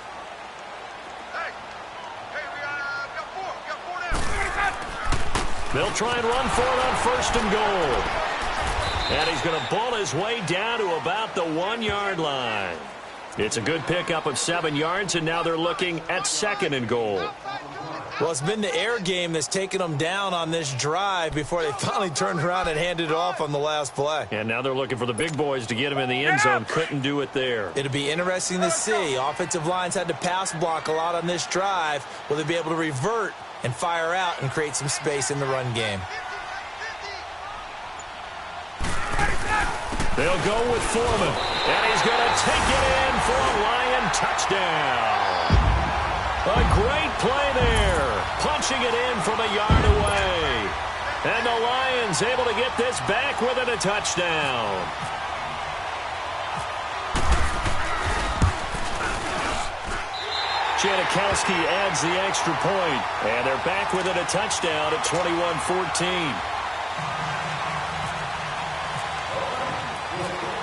Speaker 6: They'll try and run for it on 1st and goal. And he's going to ball his way down to about the 1-yard line. It's a good pickup of 7 yards, and now they're looking at 2nd and goal.
Speaker 7: Well, it's been the air game that's taken them down on this drive before they finally turned around and handed it off on the last play.
Speaker 6: And now they're looking for the big boys to get him in the end zone. Couldn't do it there.
Speaker 7: It'll be interesting to see. Offensive lines had to pass block a lot on this drive. Will they be able to revert and fire out and create some space in the run game?
Speaker 6: They'll go with Foreman. And he's going to take it in for a Lion touchdown. A great play there. Punching it in from a yard away. And the Lions able to get this back within a touchdown. Janikowski adds the extra point. And they're back within a touchdown at 21-14.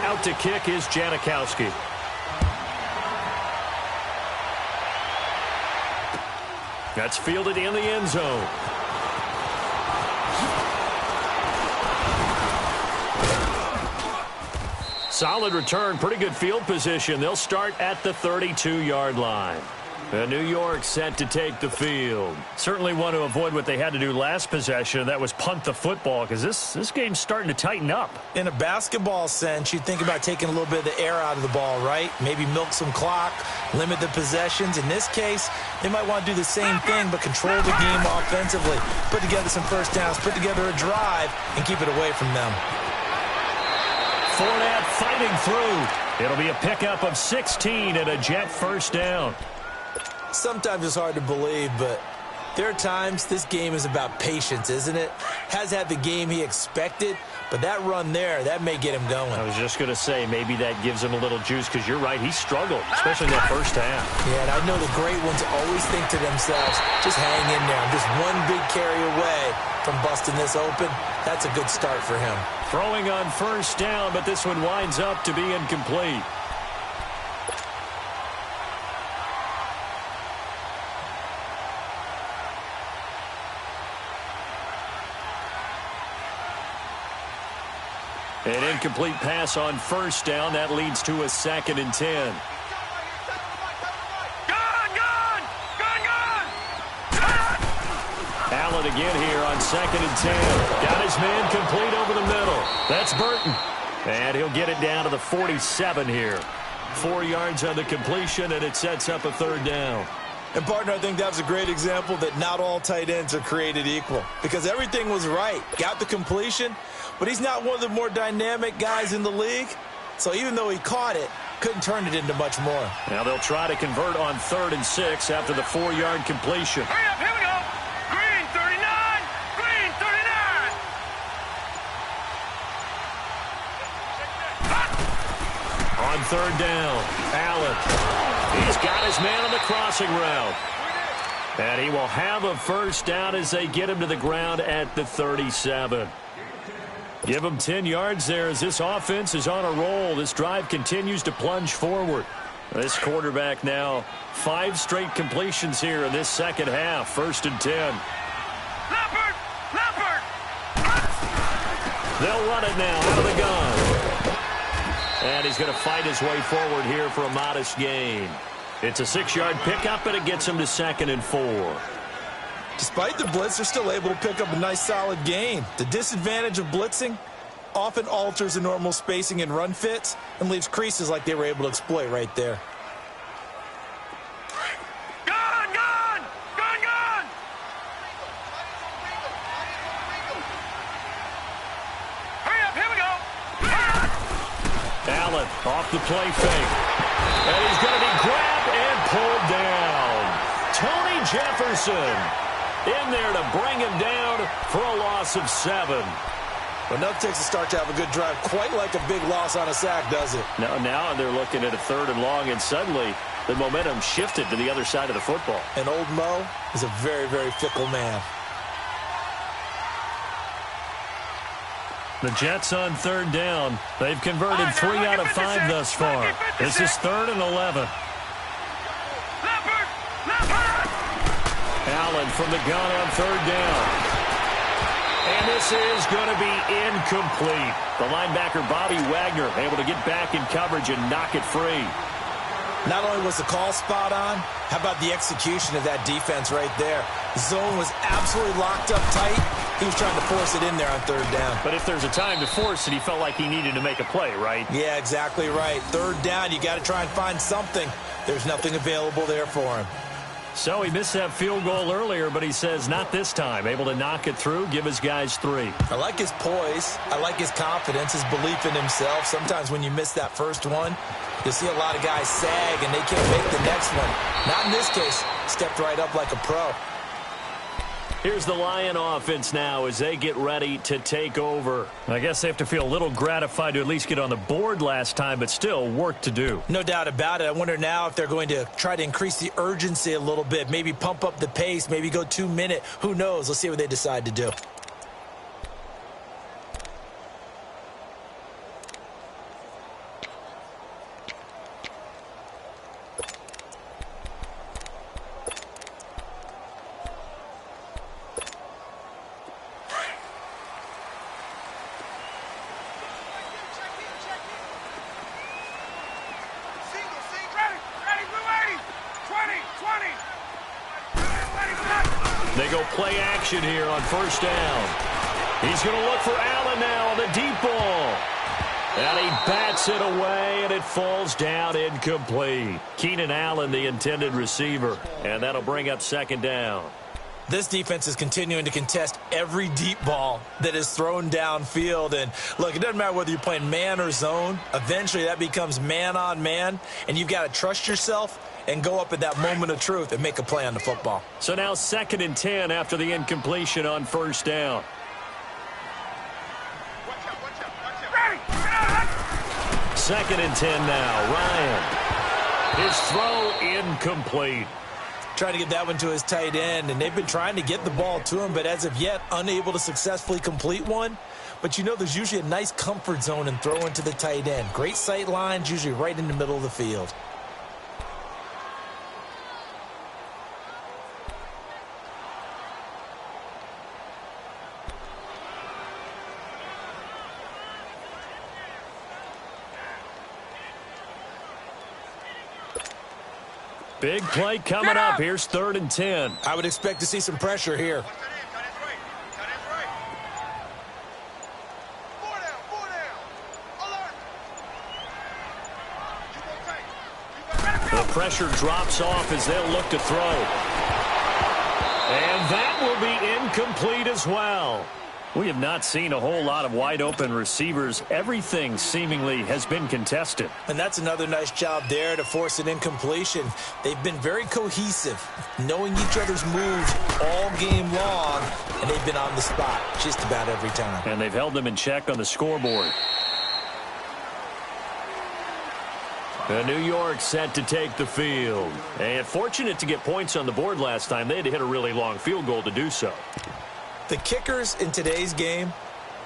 Speaker 6: Out to kick is Janikowski. That's fielded in the end zone. Solid return, pretty good field position. They'll start at the 32-yard line. New York set to take the field. Certainly want to avoid what they had to do last possession. That was punt the football, because this game's starting to tighten up.
Speaker 7: In a basketball sense, you think about taking a little bit of the air out of the ball, right? Maybe milk some clock, limit the possessions. In this case, they might want to do the same thing, but control the game offensively. Put together some first downs, put together a drive, and keep it away from them.
Speaker 6: Fournette fighting through. It'll be a pickup of 16 and a Jet first down.
Speaker 7: Sometimes it's hard to believe, but there are times this game is about patience, isn't it? Has had the game he expected, but that run there, that may get him going.
Speaker 6: I was just going to say, maybe that gives him a little juice, because you're right, he struggled, especially in that first half.
Speaker 7: Yeah, and I know the great ones always think to themselves, just hang in there. I'm just one big carry away from busting this open. That's a good start for him.
Speaker 6: Throwing on first down, but this one winds up to be incomplete. An incomplete pass on first down. That leads to a 2nd and 10. Allen again here on 2nd and 10. Got his man complete over the middle. That's Burton. And he'll get it down to the 47 here. 4 yards on the completion, and it sets up a 3rd down.
Speaker 7: And, partner, I think that was a great example that not all tight ends are created equal, because everything was right. Got the completion, but he's not one of the more dynamic guys in the league. So even though he caught it, couldn't turn it into much more.
Speaker 6: Now they'll try to convert on 3rd and 6 after the 4-yard completion.
Speaker 8: Hurry up, here we go. Green 39, green 39.
Speaker 6: On 3rd down, Allen. He's got his man on the crossing route. And he will have a first down as they get him to the ground at the 37. Give him 10 yards there as this offense is on a roll. This drive continues to plunge forward. This quarterback now 5 straight completions here in this second half. 1st and 10.
Speaker 8: Leopard! Leopard!
Speaker 6: They'll run it now out of the gun. And he's going to fight his way forward here for a modest gain. It's a 6-yard pickup, and it gets him to 2nd and 4.
Speaker 7: Despite the blitz, they're still able to pick up a nice, solid gain. The disadvantage of blitzing often alters the normal spacing and run fits and leaves creases like they were able to exploit right there.
Speaker 8: Gun! Gun! Gun! Gun! Hurry up, here we go.
Speaker 6: Allen off the play fake. And he's going to be grabbed and pulled down. Tony Jefferson in there to bring him down for a loss of 7.
Speaker 7: Well, enough takes a start to have a good drive. Quite like a big loss on a sack, does it?
Speaker 6: Now they're looking at a 3rd and long, and suddenly the momentum shifted to the other side of the football.
Speaker 7: And old Mo is a very, very fickle man.
Speaker 6: The Jets on 3rd down. They've converted 3 out of 5 thus far. This is 3rd and 11. Allen from the gun on 3rd down. And this is going to be incomplete. The linebacker, Bobby Wagner, able to get back in coverage and knock it free.
Speaker 7: Not only was the call spot on, how about the execution of that defense right there? The zone was absolutely locked up tight. He was trying to force it in there on 3rd down.
Speaker 6: But if there's a time to force it, he felt like he needed to make a play, right?
Speaker 7: Yeah, exactly right. 3rd down, you got to try and find something. There's nothing available there for him.
Speaker 6: So he missed that field goal earlier, but he says not this time. Able to knock it through, give his guys 3.
Speaker 7: I like his poise. I like his confidence, his belief in himself. Sometimes when you miss that first one, you'll see a lot of guys sag and they can't make the next one. Not in this case. Stepped right up like a pro.
Speaker 6: Here's the Lion offense now as they get ready to take over. I guess they have to feel a little gratified to at least get on the board last time, but still work to do.
Speaker 7: No doubt about it. I wonder now if they're going to try to increase the urgency a little bit, maybe pump up the pace, maybe go 2-minute. Who knows? Let's see what they decide to do.
Speaker 6: play action here on first down. He's going to look for Allen now on the deep ball. And he bats it away, and it falls down incomplete. Keenan Allen, the intended receiver. And that'll bring up second down.
Speaker 7: This defense is continuing to contest every deep ball that is thrown downfield. And, look, it doesn't matter whether you're playing man or zone. Eventually, that becomes man-on-man, and you've got to trust yourself and go up at that moment of truth and make a play on the football.
Speaker 6: So now 2nd and 10 after the incompletion on first down. Second and 10 now. Ryan. His throw incomplete.
Speaker 7: Trying to get that one to his tight end, and they've been trying to get the ball to him, but as of yet, unable to successfully complete one. But you know there's usually a nice comfort zone in throwing to the tight end. Great sight lines, usually right in the middle of the field.
Speaker 6: Big play coming up. Here's 3rd and 10.
Speaker 7: I would expect to see some pressure here.
Speaker 6: The pressure drops off as they'll look to throw. And that will be incomplete as well. We have not seen a whole lot of wide-open receivers. Everything seemingly has been contested.
Speaker 7: And that's another nice job there to force an incompletion. They've been very cohesive, knowing each other's moves all game long, and they've been on the spot just about every time.
Speaker 6: And they've held them in check on the scoreboard. New York set to take the field. And fortunate to get points on the board last time. They had to hit a really long field goal to do so.
Speaker 7: The kickers in today's game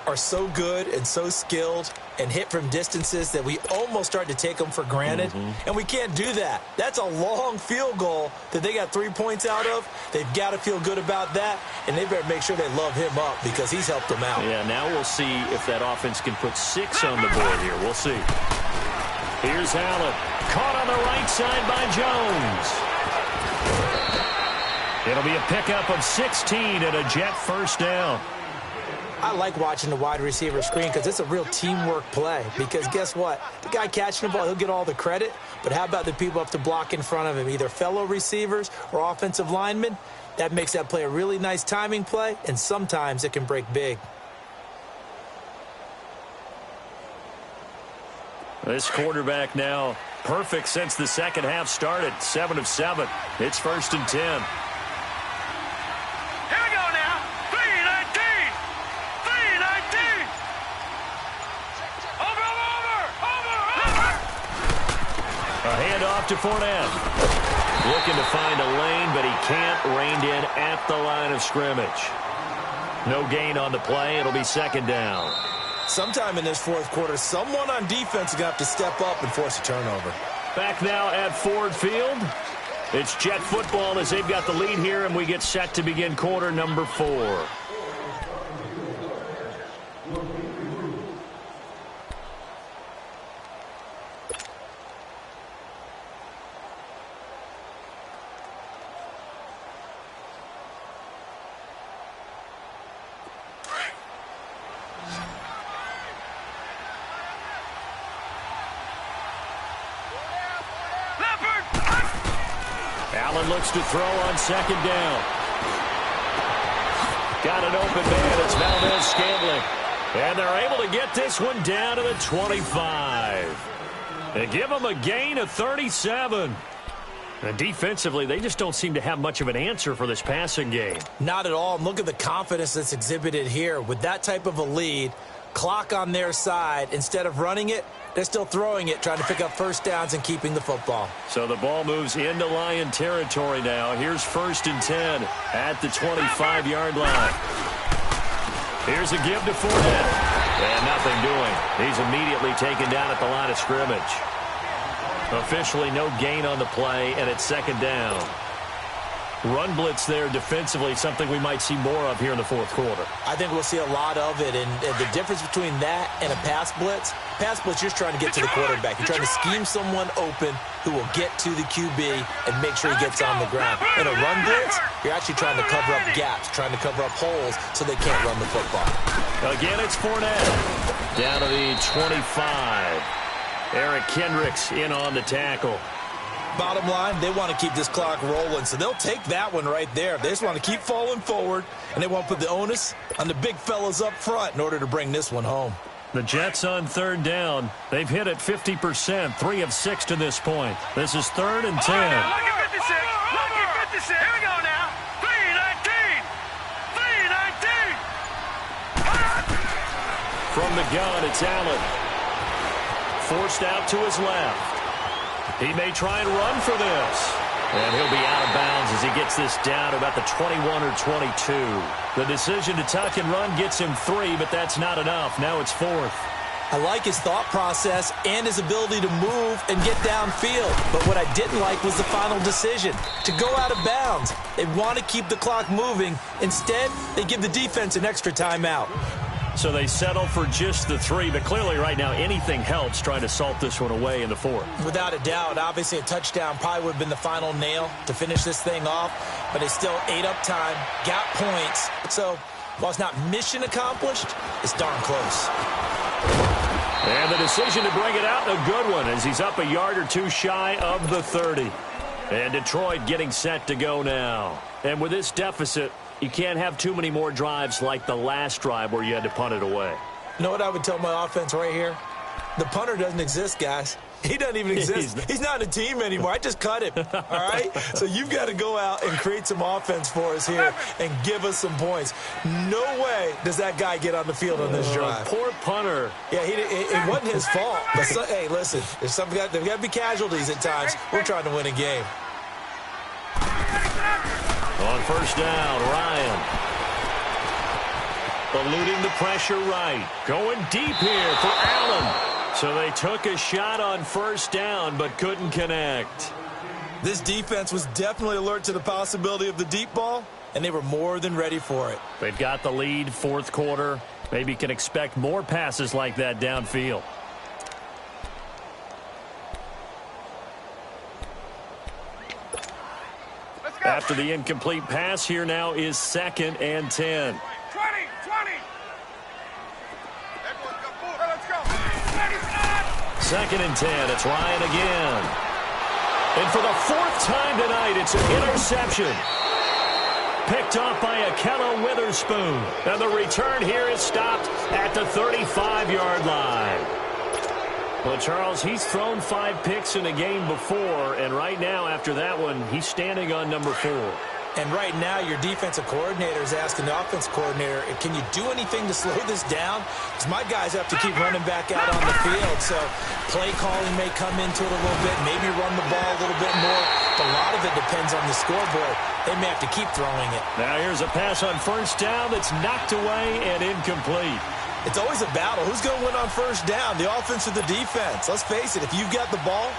Speaker 7: are so good and so skilled and hit from distances that we almost start to take them for granted. And we can't do that. That's a long field goal that they got 3 points out of. They've got to feel good about that, and they better make sure they love him up because he's helped them out.
Speaker 6: Yeah, now we'll see if that offense can put 6 on the board here. We'll see. Here's Allen. Caught on the right side by Jones. It'll be a pickup of 16 and a Jet first down.
Speaker 7: I like watching the wide receiver screen because it's a real teamwork play. Because guess what? The guy catching the ball, he'll get all the credit. But how about the people up to block in front of him, either fellow receivers or offensive linemen? That makes that play a really nice timing play, and sometimes it can break big.
Speaker 6: This quarterback now perfect since the second half started. 7 of 7. It's 1st and 10. A handoff to Fournette. Looking to find a lane, but he can't. Reined in at the line of scrimmage. No gain on the play. It'll be 2nd down.
Speaker 7: Sometime in this 4th quarter, someone on defense is going to have to step up and force a turnover.
Speaker 6: Back now at Ford Field. It's Jet football as they've got the lead here, and we get set to begin quarter number 4. Allen looks to throw on 2nd down. Got an open man. It's Valdez-Scantling. And they're able to get this one down to the 25. They give them a gain of 37. And defensively, they just don't seem to have much of an answer for this passing game.
Speaker 7: Not at all. And look at the confidence that's exhibited here. With that type of a lead, clock on their side, instead of running it, they're still throwing it, trying to pick up first downs and keeping the football.
Speaker 6: So the ball moves into Lion territory now. Here's 1st and 10 at the 25-yard line. Here's a give to Fournette. And nothing doing. He's immediately taken down at the line of scrimmage. Officially no gain on the play, and it's 2nd down. run blitz there defensively, something we might see more of here in the fourth quarter.
Speaker 7: I think we'll see a lot of it, and the difference between that and a pass blitz, you're just trying to get to the quarterback. You're trying to scheme someone open who will get to the QB and make sure he gets on the ground. In a run blitz, you're actually trying to cover up gaps, trying to cover up holes so they can't run the football.
Speaker 6: Again, it's Fournette down to the 25. Eric Kendricks in on the tackle.
Speaker 7: Bottom line, they want to keep this clock rolling, so they'll take that one right there. They just want to keep falling forward, and they want to put the onus on the big fellas up front in order to bring this one home.
Speaker 6: The Jets on third down. They've hit it 50%, 3 of 6 to this point. This is 3rd and 10.
Speaker 4: Look at 56. Look at 56. Here we go now. 3-19. 3-19.
Speaker 6: From the gun, it's Allen. Forced out to his left. He may try and run for this. And he'll be out of bounds as he gets this down to about the 21 or 22. The decision to tuck and run gets him 3, but that's not enough. Now it's 4th.
Speaker 7: I like his thought process and his ability to move and get downfield. But what I didn't like was the final decision, to go out of bounds. They want to keep the clock moving. Instead, they give the defense an extra timeout.
Speaker 6: So they settle for just the 3, but clearly right now anything helps trying to salt this one away in the 4th.
Speaker 7: Without a doubt, obviously a touchdown probably would have been the final nail to finish this thing off, but they still ate up time, got points. So while it's not mission accomplished, it's darn close.
Speaker 6: And the decision to bring it out, a good one, as he's up a yard or 2 shy of the 30. And Detroit getting set to go now. And with this deficit, you can't have too many more drives like the last drive where you had to punt it away.
Speaker 7: You know what I would tell my offense right here? The punter doesn't exist, guys. He doesn't even exist. He's not in a team anymore. I just cut him, all right? So you've got to go out and create some offense for us here and give us some points. No way does that guy get on the field on this drive.
Speaker 6: Poor punter.
Speaker 7: Yeah, it wasn't his fault. But hey, listen, there's got to be casualties at times. We're trying to win a game.
Speaker 6: On first down, Ryan. Eluding the pressure right. Going deep here for Allen. So they took a shot on first down but couldn't connect.
Speaker 7: This defense was definitely alert to the possibility of the deep ball, and they were more than ready for it.
Speaker 6: They've got the lead, 4th quarter. Maybe can expect more passes like that downfield. After the incomplete pass, here now is 2nd and 10.
Speaker 4: 20. Let's go.
Speaker 6: 2nd and 10. It's Ryan again. And for the 4th time tonight, it's an interception. Picked off by Akello Witherspoon. And the return here is stopped at the 35-yard line. Well, Charles, he's thrown 5 picks in a game before, and right now, after that one, he's standing on number 4.
Speaker 7: And right now, your defensive coordinator is asking the offense coordinator, can you do anything to slow this down? Because my guys have to keep running back out on the field. So play calling may come into it a little bit, maybe run the ball a little bit more. But a lot of it depends on the scoreboard. They may have to keep throwing it.
Speaker 6: Now here's a pass on first down that's knocked away and incomplete.
Speaker 7: It's always a battle. Who's going to win on first down, the offense or the defense? Let's face it, if you've got the ball,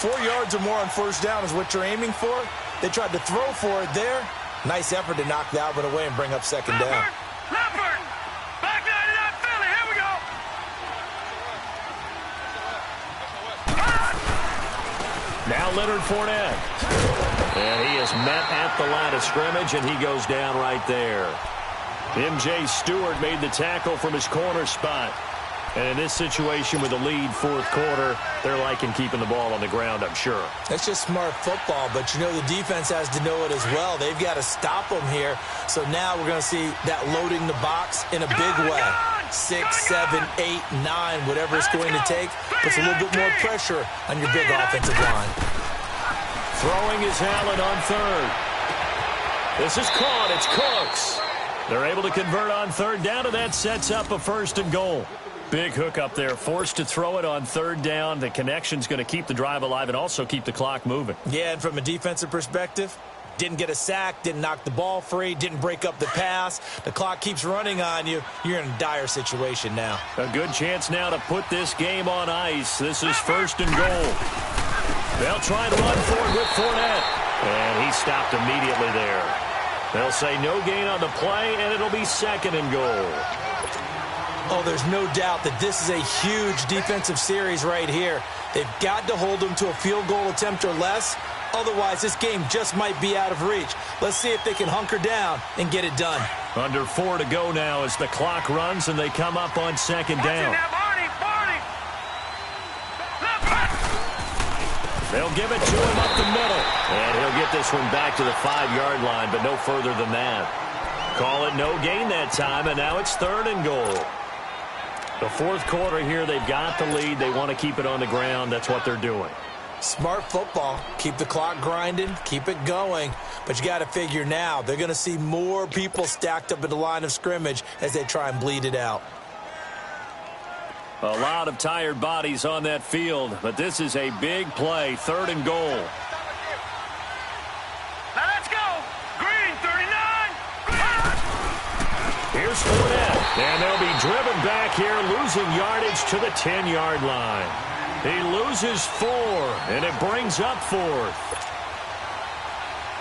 Speaker 7: 4 yards or more on first down is what you're aiming for. They tried to throw for it there. Nice effort to knock that one away and bring up 2nd down.
Speaker 4: Leopard! Back 99 Philly, here we go!
Speaker 6: Now Leonard Fournette. And he is met at the line of scrimmage, and he goes down right there. M.J. Stewart made the tackle from his corner spot. And in this situation with the lead 4th quarter, they're liking keeping the ball on the ground, I'm sure.
Speaker 7: That's just smart football, but you know the defense has to know it as well. They've got to stop them here. So now we're going to see that loading the box in a big way. 6, 7, 8, 9, whatever it's going to take, puts a little bit more pressure on your big offensive line.
Speaker 6: Throwing is Allen on 3rd. This is caught. It's Cooks. They're able to convert on 3rd down, and that sets up a 1st and goal. Big hook up there, forced to throw it on 3rd down. The connection's going to keep the drive alive and also keep the clock moving.
Speaker 7: Yeah, and from a defensive perspective, didn't get a sack, didn't knock the ball free, didn't break up the pass. The clock keeps running on you. You're in a dire situation now.
Speaker 6: A good chance now to put this game on ice. This is 1st and goal. They'll try to run for it with Fournette. And he stopped immediately there. They'll say no gain on the play, and it'll be 2nd and goal.
Speaker 7: Oh, there's no doubt that this is a huge defensive series right here. They've got to hold them to a field goal attempt or less. Otherwise, this game just might be out of reach. Let's see if they can hunker down and get it done.
Speaker 6: Under 4 to go now as the clock runs and they come up on 2nd down. They'll give it to him up the middle. And he'll get this one back to the 5-yard line, but no further than that. Call it no gain that time, and now it's 3rd and goal. The 4th quarter here, they've got the lead. They want to keep it on the ground. That's what they're doing.
Speaker 7: Smart football. Keep the clock grinding. Keep it going. But you got to figure now they're going to see more people stacked up at the line of scrimmage as they try and bleed it out.
Speaker 6: A lot of tired bodies on that field, but this is a big play. 3rd and goal.
Speaker 4: Now let's go. Green, 39.
Speaker 6: Here's Fournette, and they'll be driven back here, losing yardage to the 10-yard line. He loses 4, and it brings up 4th.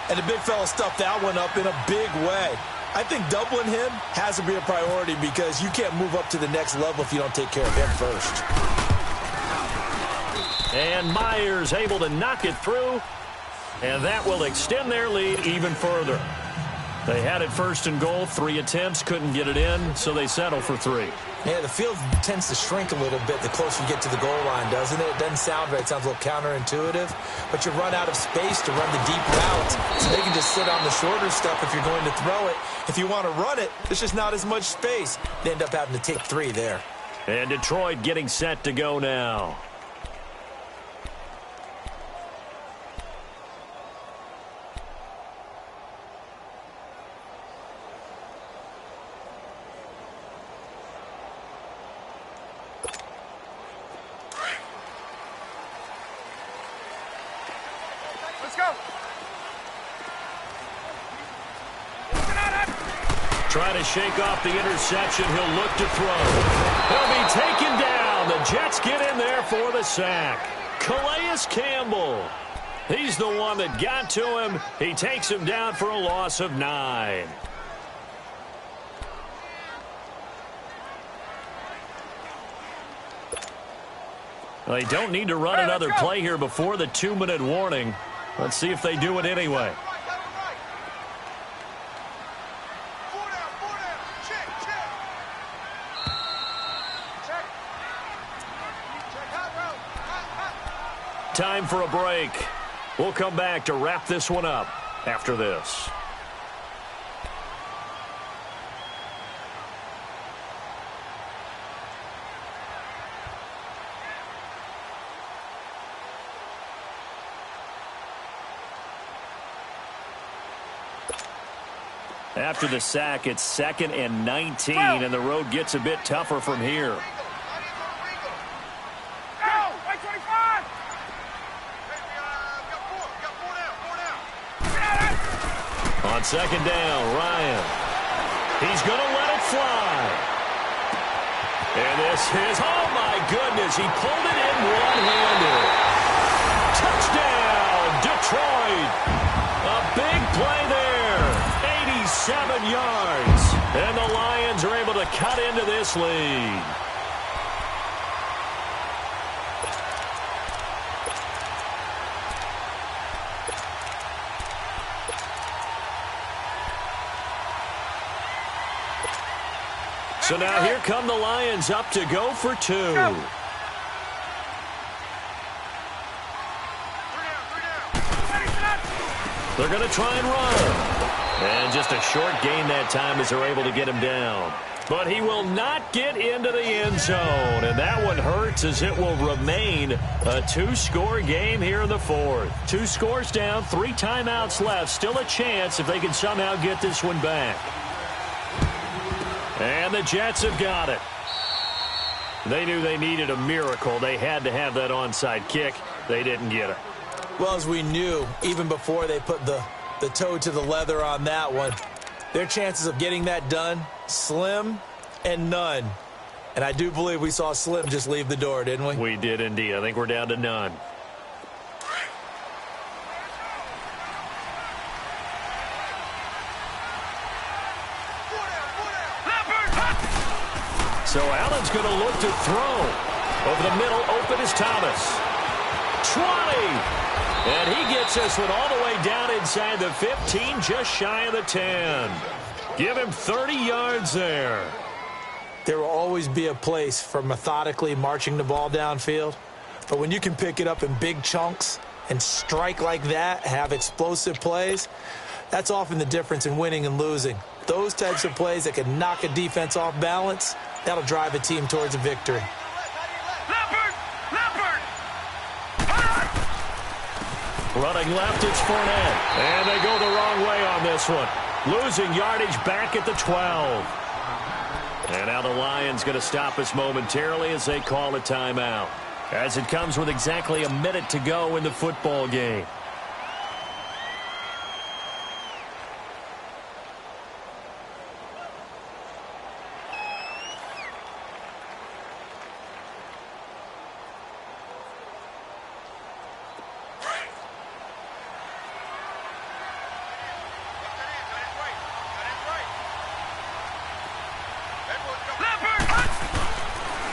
Speaker 7: And the big fella stuffed that one up in a big way. I think doubling him has to be a priority because you can't move up to the next level if you don't take care of him first.
Speaker 6: And Myers able to knock it through, and that will extend their lead even further. They had it 1st and goal, 3 attempts, couldn't get it in, so they settle for 3.
Speaker 7: Yeah, the field tends to shrink a little bit the closer you get to the goal line, doesn't it? It doesn't sound right. It sounds a little counterintuitive. But you run out of space to run the deep routes, so they can just sit on the shorter stuff if you're going to throw it. If you want to run it, there's just not as much space. They end up having to take 3 there.
Speaker 6: And Detroit getting set to go now. Trying to shake off the interception. He'll look to throw. He'll be taken down. The Jets get in there for the sack. Calais Campbell. He's the one that got to him. He takes him down for a loss of 9. They don't need to run another play here before the 2-minute warning. Let's see if they do it anyway. Time for a break. We'll come back to wrap this one up after this. After the sack, it's 2nd and 19, and the road gets a bit tougher from here. On 2nd down, Ryan. He's going to let it fly. And this is, oh my goodness, he pulled it in one-handed. Touchdown, Detroit. A big play there. 87 yards. And the Lions are able to cut into this lead. So now here come the Lions up to go for 2. They're going to try and run. And just a short gain that time as they're able to get him down. But he will not get into the end zone. And that one hurts as it will remain a 2-score game here in the 4th. 2 scores down, 3 timeouts left. Still a chance if they can somehow get this one back. And the Jets have got it. They knew they needed a miracle. They had to have that onside kick. They didn't get it.
Speaker 7: Well, as we knew, even before they put the toe to the leather on that one, their chances of getting that done, slim and none. And I do believe we saw Slim just leave the door, didn't we?
Speaker 6: We did indeed. I think we're down to none. So Allen's going to look to throw. Over the middle, open is Thomas. 20! And he gets this one all the way down inside the 15, just shy of the 10. Give him 30 yards there.
Speaker 7: There will always be a place for methodically marching the ball downfield. But when you can pick it up in big chunks and strike like that, have explosive plays, that's often the difference in winning and losing. Those types of plays that can knock a defense off balance, that'll drive a team towards a victory.
Speaker 6: Running left, it's Fournette. And they go the wrong way on this one. Losing yardage back at the 12. And now the Lions going to stop us momentarily as they call a timeout. As it comes with exactly a minute to go in the football game.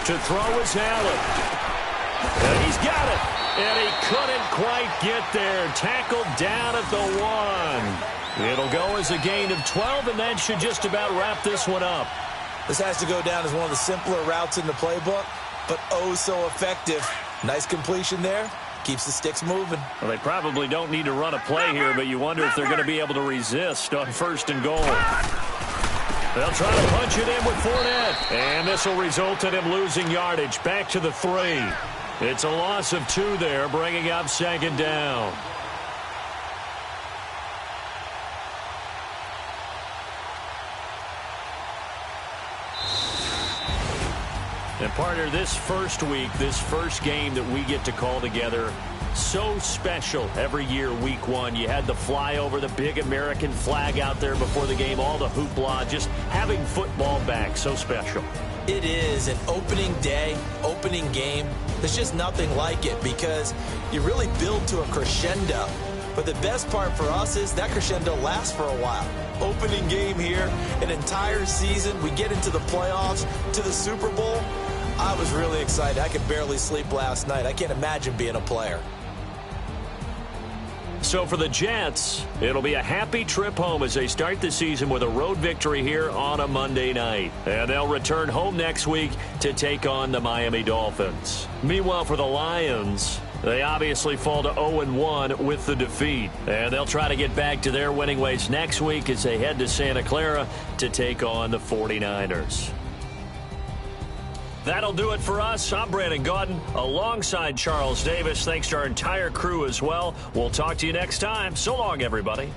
Speaker 6: To throw is Allen. And he's got it. And he couldn't quite get there. Tackled down at the 1. It'll go as a gain of 12, and that should just about wrap this one up.
Speaker 7: This has to go down as one of the simpler routes in the playbook, but oh so effective. Nice completion there. Keeps the sticks moving.
Speaker 6: Well, they probably don't need to run a play here, but you wonder if they're going to be able to resist on 1st and goal. They'll try to punch it in with Fournette. And this will result in him losing yardage back to the 3. It's a loss of 2 there, bringing up 2nd down. And partner, this first week, this first game that we get to call together, so special every year, week 1. You had the flyover, the big American flag out there before the game, all the hoopla, just having football back, so special.
Speaker 7: It is an opening day, opening game. There's just nothing like it because you really build to a crescendo. But the best part for us is that crescendo lasts for a while. Opening game here, an entire season. We get into the playoffs, to the Super Bowl. I was really excited. I could barely sleep last night. I can't imagine being a player.
Speaker 6: So for the Jets, it'll be a happy trip home as they start the season with a road victory here on a Monday night. And they'll return home next week to take on the Miami Dolphins. Meanwhile, for the Lions, they obviously fall to 0-1 with the defeat. And they'll try to get back to their winning ways next week as they head to Santa Clara to take on the 49ers. That'll do it for us. I'm Brandon Gaudin alongside Charles Davis. Thanks to our entire crew as well. We'll talk to you next time. So long, everybody.